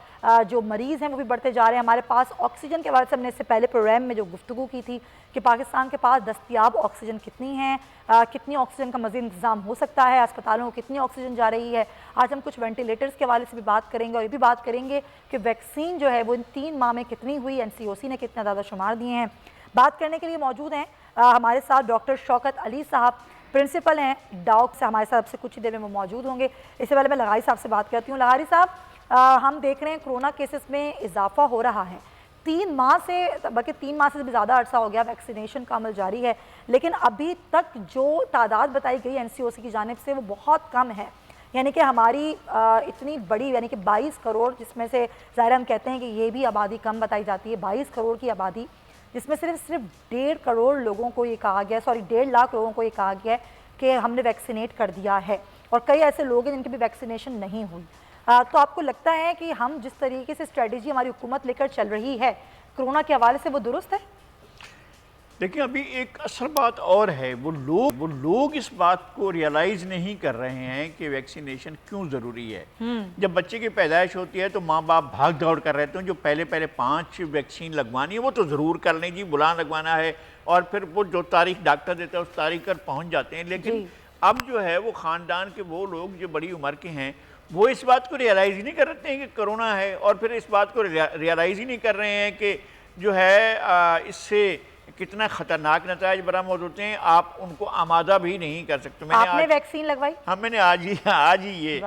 जो मरीज़ हैं वो भी बढ़ते जा रहे हैं। हमारे पास ऑक्सीजन के बारे में हमने इससे पहले प्रोग्राम में जो गुफ्तगू की थी कि पाकिस्तान के पास दस्तयाब ऑक्सीजन कितनी है, कितनी ऑक्सीजन का मज़ीद इंतज़ाम हो सकता है, अस्पतालों को कितनी ऑक्सीजन जा रही है। आज हम कुछ वेंटिलेटर्स के हवाले से भी बात करेंगे और ये भी बात करेंगे कि वैक्सीन जो है वो इन 3 माह में कितनी हुई, NCOC ने कितना ज़्यादा शुमार दिए हैं। बात करने के लिए मौजूद हैं हमारे साथ डॉक्टर शौकत अली साहब, प्रिंसिपल हैं डाउक से, हमारे साथ से कुछ ही देर में वो मौजूद होंगे। इससे पहले मैं लगारी साहब से बात करती हूँ। लगारी साहब, हम देख रहे हैं कोरोना केसेस में इजाफा हो रहा है। 3 माह से, बल्कि 3 माह से भी ज़्यादा अरसा हो गया वैक्सीनेशन का अमल जारी है, लेकिन अभी तक जो तादाद बताई गई NCOC की जानिब से वो बहुत कम है। यानी कि हमारी इतनी बड़ी यानी कि 22 करोड़, जिसमें से ज़ाहिर हम कहते हैं कि ये भी आबादी कम बताई जाती है, 22 करोड़ की आबादी, जिसमें सिर्फ 1.5 करोड़ लोगों को ये कहा गया, 1.5 लाख लोगों को ये कहा गया है कि हमने वैक्सीनेट कर दिया है, और कई ऐसे लोग हैं जिनकी भी वैक्सीनेशन नहीं हुई। तो आपको लगता है कि हम जिस तरीके से स्ट्रेटजी हमारी हुकूमत लेकर चल रही है कोरोना के हवाले से वो दुरुस्त है? देखिए, अभी एक असल बात और है, वो लोग इस बात को रियलाइज़ नहीं कर रहे हैं कि वैक्सीनेशन क्यों ज़रूरी है। जब बच्चे की पैदाइश होती है तो माँ बाप भाग दौड़ कर रहते हैं, जो पहले 5 वैक्सीन लगवानी है वो तो ज़रूर कर लें जी, बुला लगवाना है, और फिर वो जो तारीख डॉक्टर देता है उस तारीख पर पहुँच जाते हैं। लेकिन अब जो है वो ख़ानदान के वो लोग जो बड़ी उम्र के हैं वो इस बात को रियलाइज़ ही नहीं कर रहे हैं कि कोरोना है, और फिर इस बात को रियलाइज़ ही नहीं कर रहे हैं कि जो है इससे कितना ख़तरनाक नताइज बरामद होते हैं। आप उनको आमादा भी नहीं कर सकते। आपने वैक्सीन लगवाई? हाँ, मैंने आज ही ये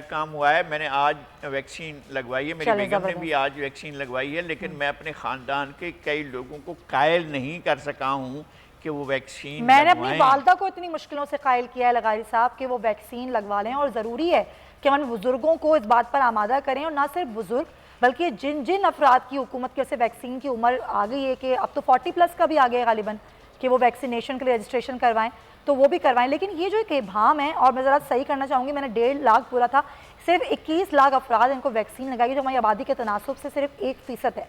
काम हुआ है। मैंने आज वैक्सीन लगवाई है, मेरी बेगम ने भी आज वैक्सीन लगवाई है, लेकिन मैं अपने ख़ानदान के कई लोगों को कायल नहीं कर सका हूँ कि वो वैक्सीन मैंने अपनी वालदा को इतनी मुश्किलों से कायल किया है लगारी साहब कि वो वैक्सीन लगवा लें, और ज़रूरी है कि हम बुज़ुर्गों को इस बात पर आमादा करें, और ना सिर्फ बुज़ुर्ग बल्कि जिन अफराद की हुकूमत की वजह से वैक्सीन की उम्र आ गई है कि अब तो 40+ का भी आ गया गालिबन कि वो वैक्सीनेशन के लिए रजिस्ट्रेशन करवाएं, तो वो भी करवाएं। लेकिन ये जो एक इबाम है, और मैं ज़रा सही करना चाहूँगी, मैंने 1.5 लाख बोला था, सिर्फ 21 लाख अफराद इनको वैक्सीन लगाई, जो हमारी आबादी के तनासुब से सिर्फ 1% है।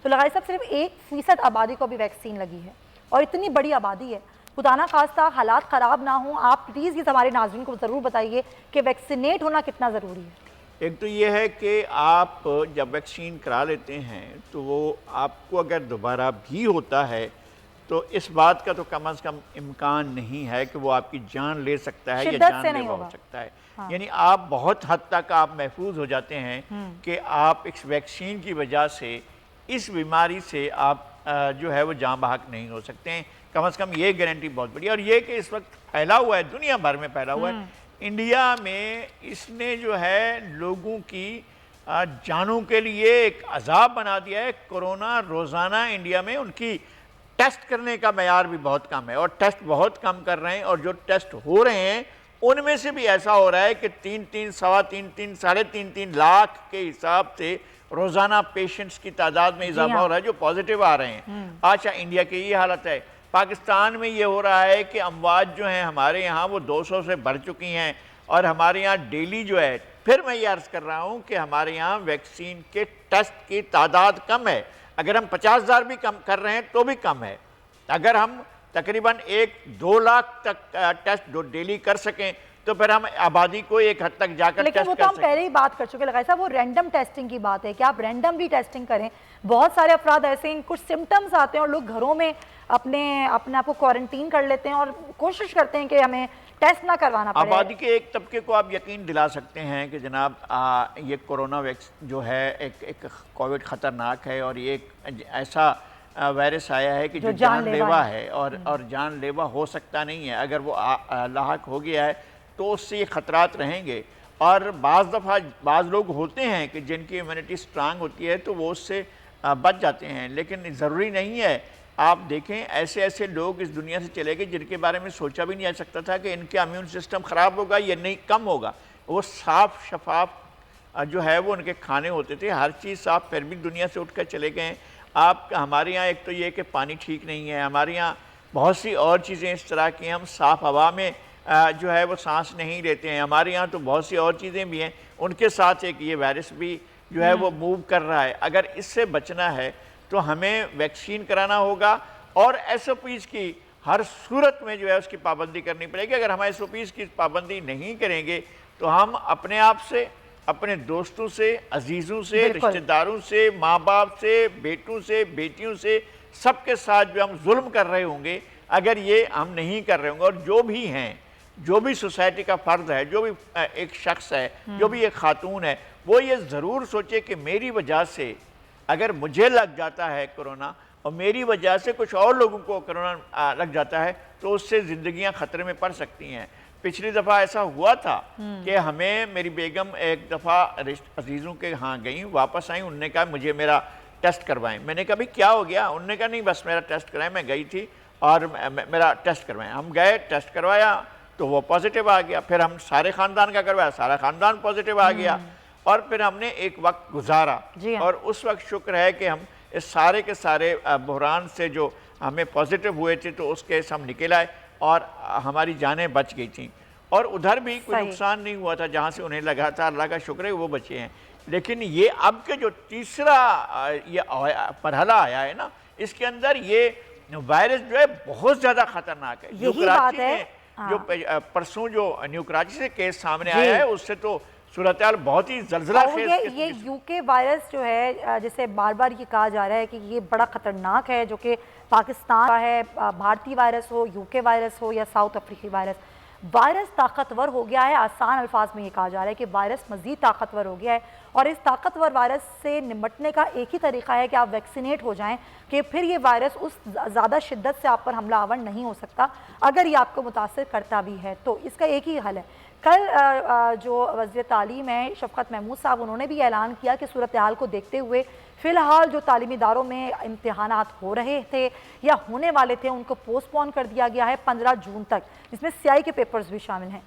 तो लगाई साहब सिर्फ 1% आबादी को भी वैक्सीन लगी है, और इतनी बड़ी आबादी है। खुदा ना खास्ता हालात ख़राब ना हों, आप प्लीज़ ये हमारे नाज़रीन को ज़रूर बताइए कि वैक्सीनेट होना कितना ज़रूरी है। एक तो ये है कि आप जब वैक्सीन करा लेते हैं तो वो आपको अगर दोबारा भी होता है तो इस बात का तो कम से कम इम्कान नहीं है कि वो आपकी जान ले सकता है या जानलेवा हो सकता है। हाँ। यानी आप बहुत हद तक आप महफूज हो जाते हैं कि आप इस वैक्सीन की वजह से इस बीमारी से आप जो है वो जान बहक नहीं हो सकते हैं। कम से कम ये गारंटी बहुत बड़ी है। और ये कि इस वक्त फैला हुआ है, दुनिया भर में फैला हुआ है। इंडिया में इसने जो है लोगों की जानों के लिए एक अजाब बना दिया है। कोरोना रोज़ाना इंडिया में उनकी टेस्ट करने का मयार भी बहुत कम है, और टेस्ट बहुत कम कर रहे हैं। और जो टेस्ट हो रहे हैं उनमें से भी ऐसा हो रहा है कि 3-3, सवा 3-3, साढ़े 3-3 लाख के हिसाब से रोज़ाना पेशेंट्स की तादाद में इजाफा हो रहा है जो पॉजिटिव आ रहे हैं। अच्छा, इंडिया की ये हालत है। पाकिस्तान में ये हो रहा है कि अमवात जो हैं हमारे यहाँ वो 200 से बढ़ चुकी हैं, और हमारे यहाँ डेली जो है, फिर मैं ये अर्ज़ कर रहा हूँ कि हमारे यहाँ वैक्सीन के टेस्ट की तादाद कम है। अगर हम 50,000 भी कम कर रहे हैं तो भी कम है। अगर हम तकरीबन 1-2 लाख तक टेस्ट डेली कर सकें तो फिर हम आबादी को एक हद तक जाकर लेकिन टेस्ट वो तो हम पहले ही बात कर चुके लगाए साहब, वो रैंडम टेस्टिंग की बात है कि आप रैंडमली टेस्टिंग करें। बहुत सारे अफराद ऐसे हैं, कुछ सिम्टम्स आते हैं और लोग घरों में अपने आप को क्वारंटीन कर लेते हैं और कोशिश करते हैं कि हमें टेस्ट ना करवाना पड़े। आबादी के एक तबके को आप यकीन दिला सकते हैं कि जनाब ये कोरोना वैक्सीन जो है एक कोविड ख़तरनाक है, और ये एक ऐसा वायरस आया है कि जो जानलेवा है और जानलेवा हो सकता नहीं है। अगर वो लाहक हो गया है तो उससे ये ख़तरात रहेंगे। और बाज़ दफ़ा बाज़ लोग होते हैं कि जिनकी इम्यूनिटी स्ट्रांग होती है तो वो उससे बच जाते हैं, लेकिन ज़रूरी नहीं है। आप देखें ऐसे ऐसे लोग इस दुनिया से चले गए जिनके बारे में सोचा भी नहीं जा सकता था कि इनका इम्यून सिस्टम ख़राब होगा या नहीं, कम होगा। वो साफ़ शफाफ जो है वो उनके खाने होते थे, हर चीज़ साफ़, फिर भी दुनिया से उठ कर चले गए। आप हमारे यहाँ एक तो ये कि पानी ठीक नहीं है, हमारे यहाँ बहुत सी और चीज़ें इस तरह की, हम साफ़ हवा में जो है वो सांस नहीं लेते हैं। हमारे यहाँ तो बहुत सी और चीज़ें भी हैं, उनके साथ एक ये वायरस भी जो है वो मूव कर रहा है। अगर इससे बचना है तो हमें वैक्सीन कराना होगा, और SOPs की हर सूरत में जो है उसकी पाबंदी करनी पड़ेगी। अगर हम SOPs की पाबंदी नहीं करेंगे तो हम अपने आप से, अपने दोस्तों से, अजीज़ों से, रिश्तेदारों से, माँ बाप से, बेटों से, बेटियों से, सबके साथ जो हम जुल्म कर रहे होंगे, अगर ये हम नहीं कर रहे होंगे। और जो भी हैं, जो भी सोसाइटी का फ़र्द है, जो भी एक शख्स है, जो भी एक खातून है, वो ये ज़रूर सोचे कि मेरी वजह से अगर मुझे लग जाता है कोरोना और मेरी वजह से कुछ और लोगों को कोरोना लग जाता है तो उससे ज़िंदगियां ख़तरे में पड़ सकती हैं। पिछली दफ़ा ऐसा हुआ था कि हमें, मेरी बेगम एक दफ़ा अजीज़ों के यहाँ गई, वापस आई, उनने कहा मुझे मेरा टेस्ट करवाएं। मैंने कहा भाई क्या हो गया? उनने कहा नहीं बस मेरा टेस्ट कराएं। मैं गई थी और मेरा टेस्ट करवाएं। हम गए, टेस्ट करवाया तो वो पॉजिटिव आ गया। फिर हम सारे ख़ानदान का करवाया, सारा ख़ानदान पॉजिटिव आ गया। और फिर हमने एक वक्त गुजारा, और उस वक्त शुक्र है कि हम इस सारे के सारे बहरान से जो हमें पॉजिटिव हुए थे तो उसके हम निकल आए और हमारी जानें बच गई थी। और उधर भी कोई नुकसान नहीं हुआ था जहाँ से उन्हें लगा था, अल्लाह का शुक्र है वो बचे हैं। लेकिन ये अब के जो तीसरा ये मरहला आया है ना, इसके अंदर ये वायरस जो है बहुत ज़्यादा ख़तरनाक है। यही बात है। जो परसों जो न्यू कराची से केस सामने आया है उससे तो सूरत हाल बहुत ही जल्जला खेज। ये यूके वायरस जो है, जिसे बार बार ये कहा जा रहा है कि ये बड़ा ख़तरनाक है, जो कि पाकिस्तान का है, भारतीय वायरस हो, यूके वायरस हो या साउथ अफ्रीकी वायरस, वायरस ताकतवर हो गया है। आसान अल्फाज में ये कहा जा रहा है कि वायरस मज़ीद ताकतवर हो गया है, और इस ताकतवर वायरस से निपटने का एक ही तरीका है कि आप वैक्सीनेट हो जाएं, कि फिर ये वायरस उस ज़्यादा शिद्दत से आप पर हमला आवर नहीं हो सकता। अगर ये आपको मुतासर करता भी है तो इसका एक ही हल है। कल जो वज़ीर तालीम है शफ़क़त महमूद साहब, उन्होंने भी ऐलान किया कि सूरत हाल को देखते हुए फ़िलहाल जो तालीमी इदारों में इम्तिहानात हो रहे थे या होने वाले थे उनको पोस्टपोन कर दिया गया है 15 जून तक, जिसमें CI के पेपर्स भी शामिल हैं।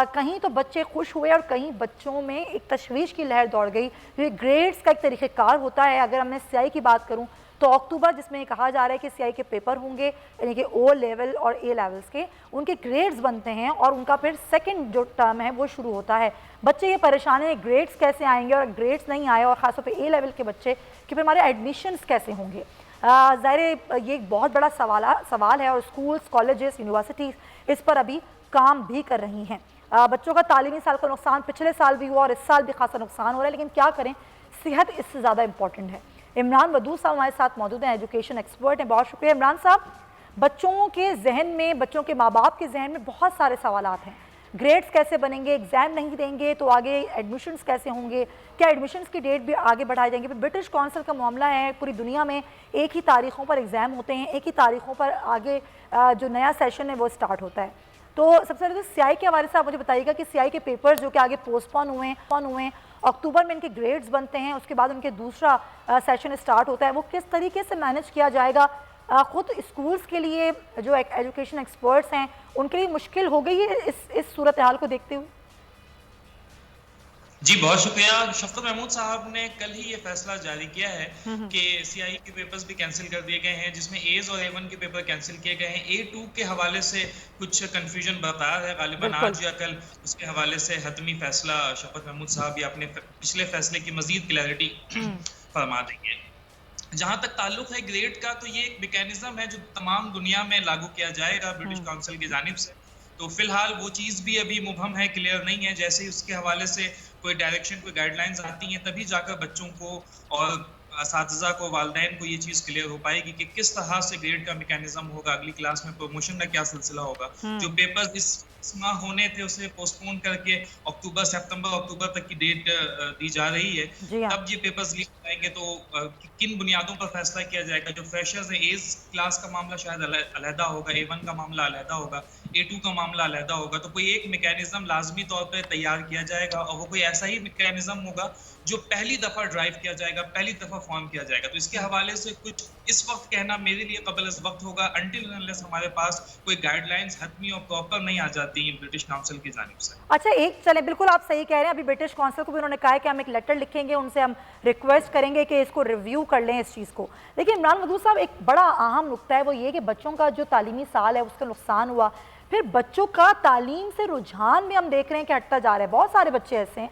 कहीं तो बच्चे खुश हुए और कहीं बच्चों में एक तशवीश की लहर दौड़ गई। ये ग्रेड्स का एक तरीक़ेकार होता है। अगर मैं CI की बात करूँ तो अक्टूबर जिसमें कहा जा रहा है कि सीआई के पेपर होंगे, यानी कि ओ लेवल और ए लेवल्स के उनके ग्रेड्स बनते हैं और उनका फिर सेकंड जो टर्म है वो शुरू होता है। बच्चे ये परेशान हैं ग्रेड्स कैसे आएंगे, और ग्रेड्स नहीं आए और ख़ासतौर पे ए लेवल के बच्चे कि फिर हमारे एडमिशन्स कैसे होंगे। ज़ाहिर ये एक बहुत बड़ा सवाल है और स्कूल्स, कॉलेजेस, यूनिवर्सिटीज़ इस पर अभी काम भी कर रही हैं। बच्चों का तालीमी साल का नुकसान पिछले साल भी हुआ और इस साल भी खासा नुकसान हो रहा है, लेकिन क्या करें, सेहत इससे ज़्यादा इंपॉर्टेंट है। इमरान वदूद साहब हमारे साथ मौजूद हैं, एजुकेशन एक्सपर्ट हैं। बहुत शुक्रिया इमरान साहब। बच्चों के जहन में, बच्चों के माँ बाप के जहन में बहुत सारे सवालात हैं। ग्रेड्स कैसे बनेंगे, एग्ज़ाम नहीं देंगे तो आगे एडमिशन्स कैसे होंगे, क्या एडमिशन्स की डेट भी आगे बढ़ाई जाएंगे। ब्रिटिश काउंसिल का मामला है, पूरी दुनिया में एक ही तारीखों पर एग्ज़ाम होते हैं, एक ही तारीखों पर आगे जो नया सेशन है वो स्टार्ट होता है। तो सबसे पहले तो सीआई के हवाले से आप मुझे बताइएगा कि सीआई के पेपर्स जो कि आगे पोस्टपोन हुए हैं, अक्टूबर में इनके ग्रेड्स बनते हैं, उसके बाद उनके दूसरा सेशन स्टार्ट होता है, वो किस तरीके से मैनेज किया जाएगा। ख़ुद स्कूल्स के लिए जो एजुकेशन एक्सपर्ट्स हैं उनके लिए मुश्किल हो गई है इस सूरत हाल को देखते हुए। जी बहुत शुक्रिया। शफकत महमूद साहब ने कल ही ये फैसला जारी किया है कि सीआई के पेपर्स भी कैंसिल कर दिए गए हैं, जिसमें एज और A1 के पेपर कैंसिल किए गए हैं। A2 के हवाले से कुछ कंफ्यूजन बरकरार है, गालिबन आज या कल उसके हवाले से हतमी फैसला शफकत महमूद साहब या अपने पिछले फैसले की मजीद क्लैरिटी फरमा देंगे। जहां तक ताल्लुक है ग्रेड का, तो ये एक मैकेनिज्म है जो तमाम दुनिया में लागू किया जाएगा ब्रिटिश काउंसिल की जानिब से। तो फिलहाल वो चीज़ भी अभी मुबहम है, क्लियर नहीं है। जैसे ही उसके हवाले से कोई डायरेक्शन, कोई गाइडलाइंस आती हैं, तभी जाकर बच्चों को और असातिज़ा को, वालिदैन को ये चीज़ क्लियर हो पाएगी कि किस तरह से ग्रेड का मैकेनिज्म होगा, अगली क्लास में प्रमोशन का क्या सिलसिला होगा। जो पेपर्स इस माह होने थे उसे पोस्टपोन करके अक्टूबर तक की डेट दी जा रही है। तब ये पेपर्स लीक जाएंगे तो किन बुनियादों पर फैसला किया जाएगा। जो फ्रेशर्स हैं, एज क्लास का मामला शायद अलहदा होगा, A1 का मामला अलहदा होगा, A2 का मामला अलहदा होगा। तो कोई एक मैकेनिज्म लाजमी तौर पर तैयार किया जाएगा और वो कोई ऐसा ही मैकेनिज्म होगा जो पहली दफ़ा ड्राइव किया जाएगा, पहली दफ़ा फॉर्म किया जाएगा। तो इसके हवाले से कुछ इस वक्त कहना मेरे लिए कबल इस वक्त होगा, अनटिल अनलेस हमारे पास कोई गाइडलाइंस हतमी और प्रॉपर नहीं आ जाती है ब्रिटिश काउंसिल की जानिब से। अच्छा, एक चले, बिल्कुल आप सही कह रहे हैं। अभी ब्रिटिश काउंसिल को भी उन्होंने कहा है कि हम एक लेटर लिखेंगे, उनसे हम रिक्वेस्ट करेंगे कि इसको रिव्यू कर लें इस चीज़ को। लेकिन इमरान वदूद साहब, एक बड़ा अहम नुकता है वो ये कि बच्चों का जो तालीमी साल है उसका नुकसान हुआ, फिर बच्चों का तालीम से रुझान भी हम देख रहे हैं कि हटता जा रहा है। बहुत सारे बच्चे ऐसे हैं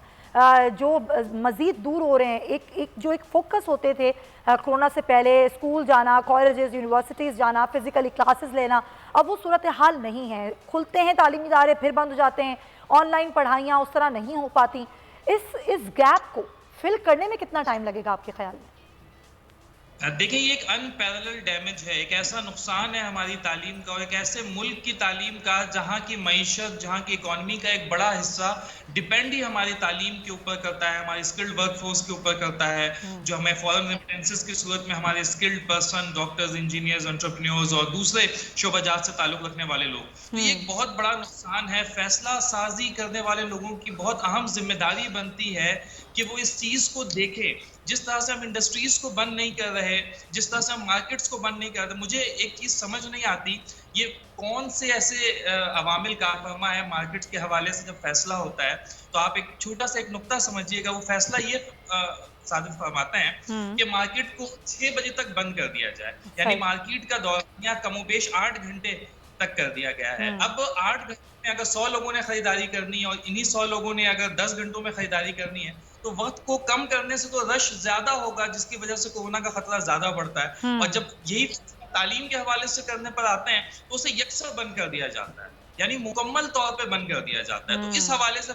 जो मज़ीद दूर हो रहे हैं। एक फोकस होते थे कोरोना से पहले, स्कूल जाना, कॉलेजेस, यूनिवर्सिटीज़ जाना, फिज़िकली क्लासेस लेना, अब वो सूरत हाल नहीं है। खुलते हैं तालीमी इदारे, फिर बंद हो जाते हैं, ऑनलाइन पढ़ाइयाँ उस तरह नहीं हो पाती। इस गैप को फिल करने में कितना टाइम लगेगा आपके ख्याल में? देखिए, ये एक अनपैरेलल डैमेज है, एक ऐसा नुकसान है हमारी तालीम का और एक ऐसे मुल्क की तालीम का जहाँ की मईशत, जहाँ की इकॉनमी का एक बड़ा हिस्सा डिपेंड ही हमारी तालीम के ऊपर करता है, हमारी स्किल्ड वर्कफोर्स के ऊपर करता है। जो हमें फॉरेन रेमिटेंसेस की सूरत में हमारे skilled person, doctors, engineers, entrepreneurs और दूसरे शोबाजात से ताल्लुक रखने वाले लोग, तो ये एक बहुत बड़ा नुकसान है। फैसला साजी करने वाले लोगों की बहुत अहम जिम्मेदारी बनती है कि वो इस चीज़ को देखें। जिस तरह से हम इंडस्ट्रीज को बंद नहीं कर रहे, जिस तरह से हम मार्केट्स को बंद नहीं कर रहे, मुझे एक चीज़ समझ नहीं आती, ये कौन से ऐसे अवामिल कार फरमा है मार्केट्स के हवाले से जब फैसला होता है। तो आप एक छोटा सा एक नुक्ता समझिएगा, वो फैसला ये सादिर फरमाते हैं कि मार्केट को 6 बजे तक बंद कर दिया जाए, यानी मार्केट का दौरानिया कमोबेश 8 घंटे तक कर दिया गया है। अब 8 घंटे में अगर 100 लोगों ने खरीदारी करनी है और इन्हीं 100 लोगों ने अगर 10 घंटों में खरीदारी करनी है, तो वक्त को कम करने से तो रश ज्यादा होगा, जिसकी वजह से कोरोना का खतरा ज्यादा बढ़ता है। और जब यही तालीम के हवाले से करने पर आते हैं तो उसे यकसर बंद कर दिया जाता है, यानी मुकम्मल तौर पे बंद कर दिया जाता है। तो इस हवाले से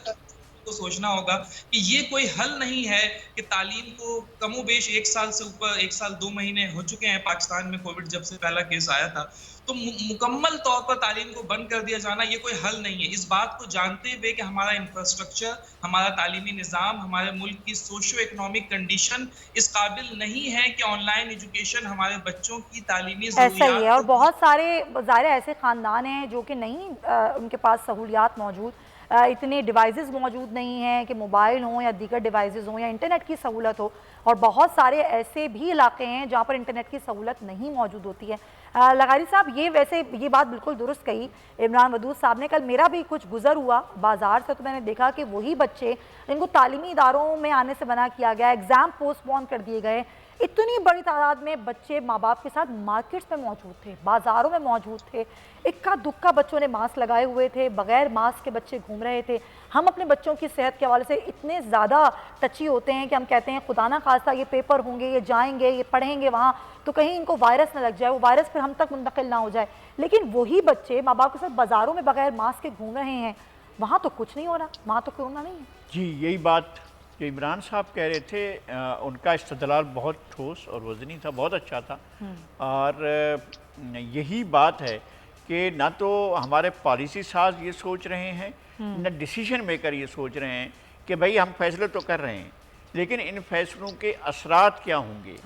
तो सोचना होगा कि ये कोई हल नहीं है कि तालीम को कमोबेश 1 साल से ऊपर, 1 साल 2 महीने हो चुके हैं पाकिस्तान में, कोविड जब से पहला केस आया था, तो मुकम्मल तौर पर तालीम को बंद कर दिया जाना ये कोई हल नहीं है। इस बात को जानते हुए कि हमारा इंफ्रास्ट्रक्चर, हमारा तालीमी निज़ाम, हमारे मुल्क की सोशो इकोनॉमिक कंडीशन इस काबिल नहीं है कि ऑनलाइन एजुकेशन हमारे बच्चों की तालीमी ऐसा ही है। और बहुत सारे ज़ाहिर ऐसे ख़ानदान हैं जो कि नहीं उनके पास सहूलियात मौजूद, इतने डिवाइसेस मौजूद नहीं हैं कि मोबाइल हों या दीगर डिवाइसेस हों या इंटरनेट की सहूलत हो, और बहुत सारे ऐसे भी इलाके हैं जहाँ पर इंटरनेट की सहूलत नहीं मौजूद होती है। लगारी साहब, ये वैसे ये बात बिल्कुल दुरुस्त कही इमरान वदूद साहब ने। कल मेरा भी कुछ गुजर हुआ बाजार से, तो मैंने देखा कि वही बच्चे जिनको तालीमी इदारों में आने से मना किया गया, एग्ज़ाम पोस्टपोन कर दिए गए, इतनी बड़ी तादाद में बच्चे माँ बाप के साथ मार्केट्स में मौजूद थे, बाज़ारों में मौजूद थे। इक्का दुक्का बच्चों ने मास्क लगाए हुए थे, बगैर मास्क के बच्चे घूम रहे थे। हम अपने बच्चों की सेहत के हवाले से इतने ज़्यादा टची होते हैं कि हम कहते हैं खुदा ना खास्ता ये पेपर होंगे, ये जाएंगे, ये पढ़ेंगे वहाँ, तो कहीं इनको वायरस ना लग जाए, वो वायरस फिर हम तक मुंतकिल ना हो जाए। लेकिन वही बच्चे माँ बाप के साथ बाज़ारों में बगैर मास्क के घूम रहे हैं, वहाँ तो कुछ नहीं हो रहा, वहाँ तो कोरोना नहीं है। जी, यही बात जो इमरान साहब कह रहे थे, उनका इस्तदलाल बहुत ठोस और वज़नी था, बहुत अच्छा था। और यही बात है कि ना तो हमारे पॉलिसी साज ये सोच रहे हैं, न डिसीजन मेकर ये सोच रहे हैं कि भाई हम फैसले तो कर रहे हैं, लेकिन इन फैसलों के असरात क्या होंगे।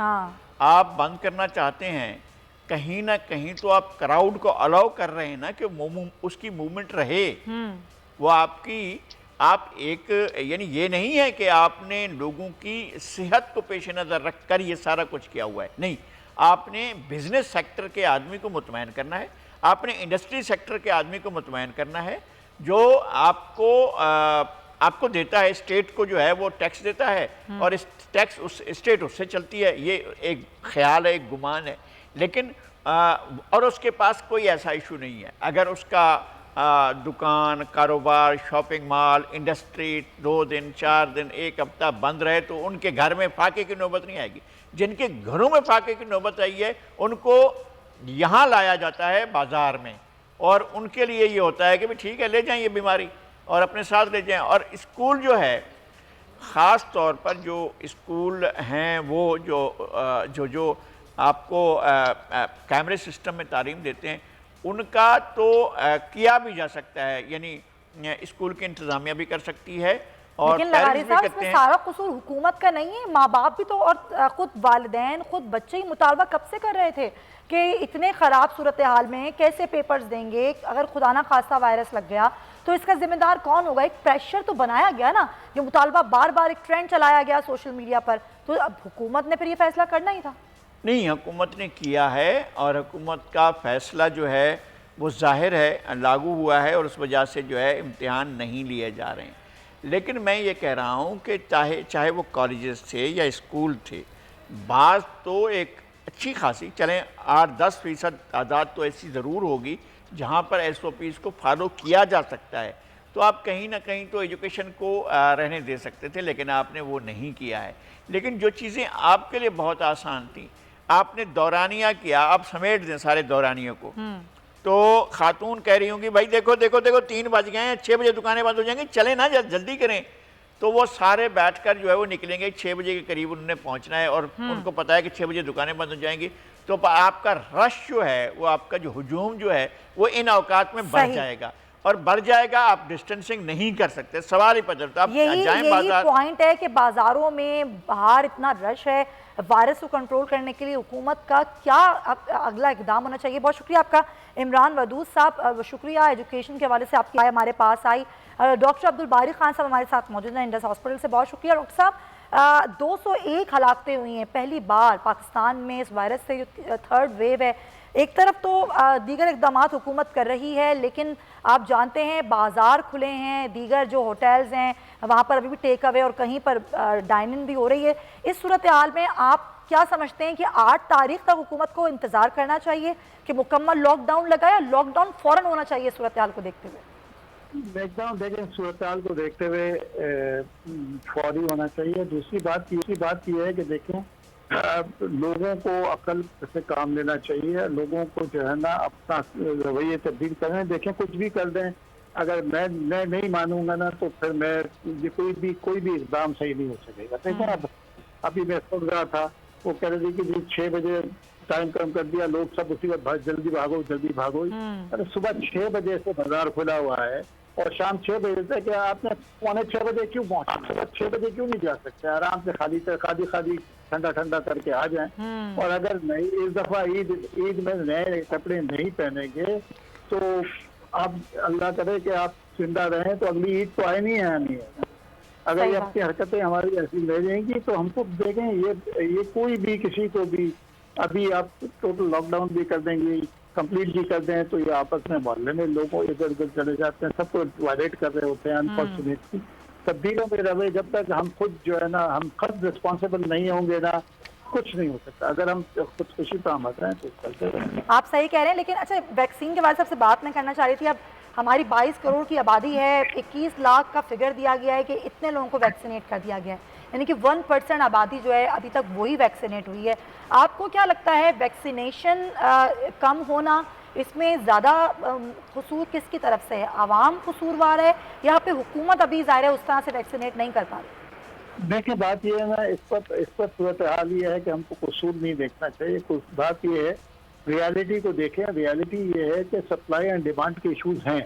आप बंद करना चाहते हैं, कहीं ना कहीं तो आप क्राउड को अलाउ कर रहे हैं ना कि उसकी मूवमेंट रहे, वो आप एक, यानी ये नहीं है कि आपने लोगों की सेहत को पेश नज़र रख कर ये सारा कुछ किया हुआ है, नहीं। आपने बिजनेस सेक्टर के आदमी को मुतमईन करना है, आपने इंडस्ट्री सेक्टर के आदमी को मुतमईन करना है, जो आपको देता है, स्टेट को जो है वो टैक्स देता है, और इस टैक्स उस स्टेट उससे चलती है। ये एक ख्याल है, एक गुमान है, लेकिन और उसके पास कोई ऐसा इशू नहीं है। अगर उसका दुकान, कारोबार, शॉपिंग मॉल, इंडस्ट्री 2 दिन, 4 दिन, 1 हफ्ता बंद रहे तो उनके घर में फाके की नौबत नहीं आएगी। जिनके घरों में फाके की नौबत आई है उनको यहाँ लाया जाता है बाज़ार में, और उनके लिए ये होता है कि भाई ठीक है, ले जाएं ये बीमारी और अपने साथ ले जाएं। और स्कूल जो है, ख़ास तौर पर जो स्कूल हैं वो जो आपको कैमरे सिस्टम में तालीम देते हैं, उनका तो किया भी जा सकता है, यानी स्कूल की इंतज़ामिया भी कर सकती है। और लेकिन लगारी साहब, इसमें सारा कसूर हुकूमत का नहीं है, माँ बाप भी तो, और खुद वालिदैन, खुद बच्चे ही मुतालबा कब से कर रहे थे कि इतने ख़राब सूरत हाल में कैसे पेपर्स देंगे, अगर खुदा ना खास्ता वायरस लग गया तो इसका जिम्मेदार कौन होगा। एक प्रेशर तो बनाया गया ना, ये मुतालबा बार बार एक ट्रेंड चलाया गया सोशल मीडिया पर, तो अब हुकूमत ने फिर ये फैसला करना ही था। नहीं, हुकूमत ने किया है, और हुकूमत का फ़ैसला जो है वो ज़ाहिर है लागू हुआ है, और उस वजह से जो है इम्तिहान नहीं लिए जा रहे हैं। लेकिन मैं ये कह रहा हूँ कि चाहे वो कॉलेजेस थे या स्कूल थे, बाज़ तो एक अच्छी खासी, चलें 8-10% तादाद तो ऐसी ज़रूर होगी जहाँ पर SOPs को फॉलो किया जा सकता है, तो आप कहीं ना कहीं तो एजुकेशन को रहने दे सकते थे, लेकिन आपने वो नहीं किया है। लेकिन जो चीज़ें आपके लिए बहुत आसान थी, आपने दौरानिया किया, आप समेट दें सारे दौरानियों को, तो खातून कह रही होंगी भाई देखो 3 बज गए हैं, 6 बजे दुकानें बंद हो जाएंगी, चले ना जल्दी करें। तो वो सारे बैठकर जो है वो निकलेंगे, 6 बजे के करीब उन्होंने पहुंचना है, और उनको पता है कि 6 बजे दुकानें बंद हो जाएंगी, तो आपका रश जो है, वो आपका जो हुजूम जो है वो इन औकात में बढ़ जाएगा, और बढ़ जाएगा, आप डिस्टेंसिंग नहीं कर सकते, सवाल ही पता। आप यही पॉइंट है कि बाजारों में बाहर इतना रश है, वायरस को कंट्रोल करने के लिए हुकूमत का क्या अगला इकदाम होना चाहिए। बहुत शुक्रिया आपका इमरान वदूद साहब, शुक्रिया एजुकेशन के हवाले से आपकी राय हमारे पास आई। डॉक्टर अब्दुल बारी खान साहब हमारे साथ मौजूद हैं इंडस हॉस्पिटल से, बहुत शुक्रिया डॉक्टर साहब। 201 हलाकतें हुई हैं पहली बार पाकिस्तान में इस वायरस से, जो 3rd वेव है। एक तरफ तो दीगर इकदाम हुकूमत कर रही है, लेकिन आप जानते हैं बाज़ार खुले हैं, दीगर जो होटल्स हैं वहाँ पर अभी भी टेक अवे और कहीं पर डाइनिंग भी हो रही है। इस सूरत हाल में आप क्या समझते हैं कि 8 तारीख तक हुकूमत को इंतज़ार करना चाहिए कि मुकम्मल लॉकडाउन लगाया, लॉकडाउन फ़ौरन होना चाहिए सूरत हाल को देखते हुए? लॉकडाउन देखें, सूरत हाल को देखते हुए फौरी होना चाहिए। दूसरी बात ये है कि देखें, लोगों को अकल से काम लेना चाहिए, लोगों को जो है ना अपना रवैये तब्दील करें। देखें, कुछ भी कर दें, अगर मैं नहीं मानूंगा ना तो फिर मैं कोई भी इकदाम सही नहीं हो सकेगा। देखें, अभी मैं सुन रहा था, वो कह रहे थे कि 6 बजे टाइम कम कर दिया, लोग सब उसी वक्त जल्दी भागो। अरे सुबह 6 बजे से बाजार खुला हुआ है और शाम 6 बजे तक आपने 5:45 बजे क्यों पहुंचा? सुबह 6 बजे क्यों नहीं जा सकते? आराम से खाली ठंडा करके आ जाएं। और अगर नहीं, इस दफा ईद में नए कपड़े नहीं पहनेंगे तो आप अल्लाह करे कि आप जिंदा रहें तो अगली ईद तो नहीं है। अगर ये अपनी हरकतें हमारी ऐसी रह जाएंगी तो हमको देखें, ये कोई भी किसी को भी अभी आप टोटल लॉकडाउन भी कर देंगे, कंप्लीट भी कर दें, तो ये आपस में मोहल्ले में लोगों इधर उधर चले जाते हैं, सबको वायलेट कर रहे होते हैं अनफॉर्चुनेटली। तब्दीलों में रहे जब तक हम खुद जो है ना, हम खुद रिस्पॉन्सिबल नहीं होंगे ना, कुछ नहीं हो सकता। अगर हम खुदकुशी पर आमद हैं तो चलते रहेंगे। आप सही कह रहे हैं, लेकिन अच्छा वैक्सीन के बाद सबसे बात मैं करना चाह रही थी, अब हमारी 22 करोड़ की आबादी है, 21 लाख का फिगर दिया गया है कि इतने लोगों को वैक्सीनेट कर दिया गया है, यानी कि 1% आबादी जो है अभी तक वही वैक्सीनेट हुई है। आपको क्या लगता है वैक्सीनेशन कम होना, इसमें ज़्यादा कसूर किसकी तरफ से है? आवाम कसूरवार है या पे हुकूमत अभी ज़ाहिर है उस तरह से वैक्सीनेट नहीं कर पा रही? देखिए बात ये है ना, इस पर सूरत हाल ये है कि हमको कसूर नहीं देखना चाहिए। कुछ बात ये है, रियलिटी को देखें। रियलिटी ये है कि सप्लाई एंड डिमांड के इश्यूज हैं।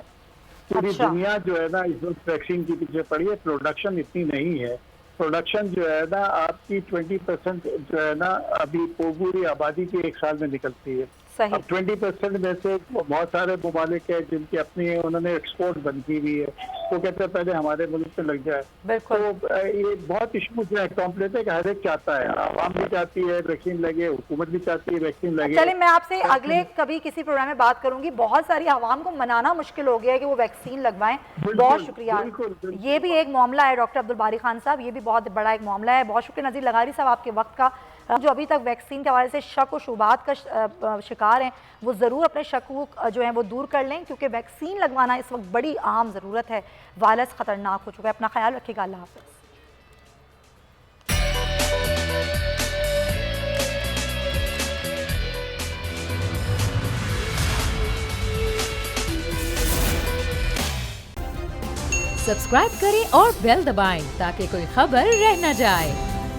पूरी अच्छा। दुनिया जो है ना इस वक्त वैक्सीन के पीछे पड़ी है। प्रोडक्शन इतनी नहीं है। प्रोडक्शन जो है ना आपकी 20% जो है ना अभी पूरी आबादी की एक साल में निकलती है। सही। अब 20% में से बहुत सारे ममालिक है जिनकी अपनी उन्होंने एक्सपोर्ट बंद की हुई है, तो कहते हैं पहले हमारे मुल्क पे लग जाए। बिल्कुल। तो ये बहुत इशूज है, कॉम्प्लेक्स है कि हर एक चाहता है, आवाम भी चाहती है वैक्सीन लगे, हुकूमत भी चाहती है वैक्सीन लगे। चलिए मैं आपसे अगले कभी किसी प्रोग्राम में बात करूंगी। बहुत सारी आवाम को मनाना मुश्किल हो गया है कि वो वैक्सीन लगवाएं। बहुत शुक्रिया। ये भी एक मामला है डॉक्टर अब्दुल बारी खान साहब, ये भी बहुत बड़ा एक मामला है। बहुत शुक्रिया नज़ीर लगारी साहब आपके वक्त का। जो अभी तक वैक्सीन के हवाले से शक और शुबात का शिकार हैं, वो ज़रूर अपने शकूक जो हैं वो दूर कर लें, क्योंकि वैक्सीन लगवाना इस वक्त बड़ी अहम ज़रूरत है। वायरस ख़तरनाक हो चुका है। अपना ख्याल रखिएगा। अल्लाह हाफ़िज़। सब्सक्राइब करें और बेल दबाएं ताकि कोई खबर रह न जाए।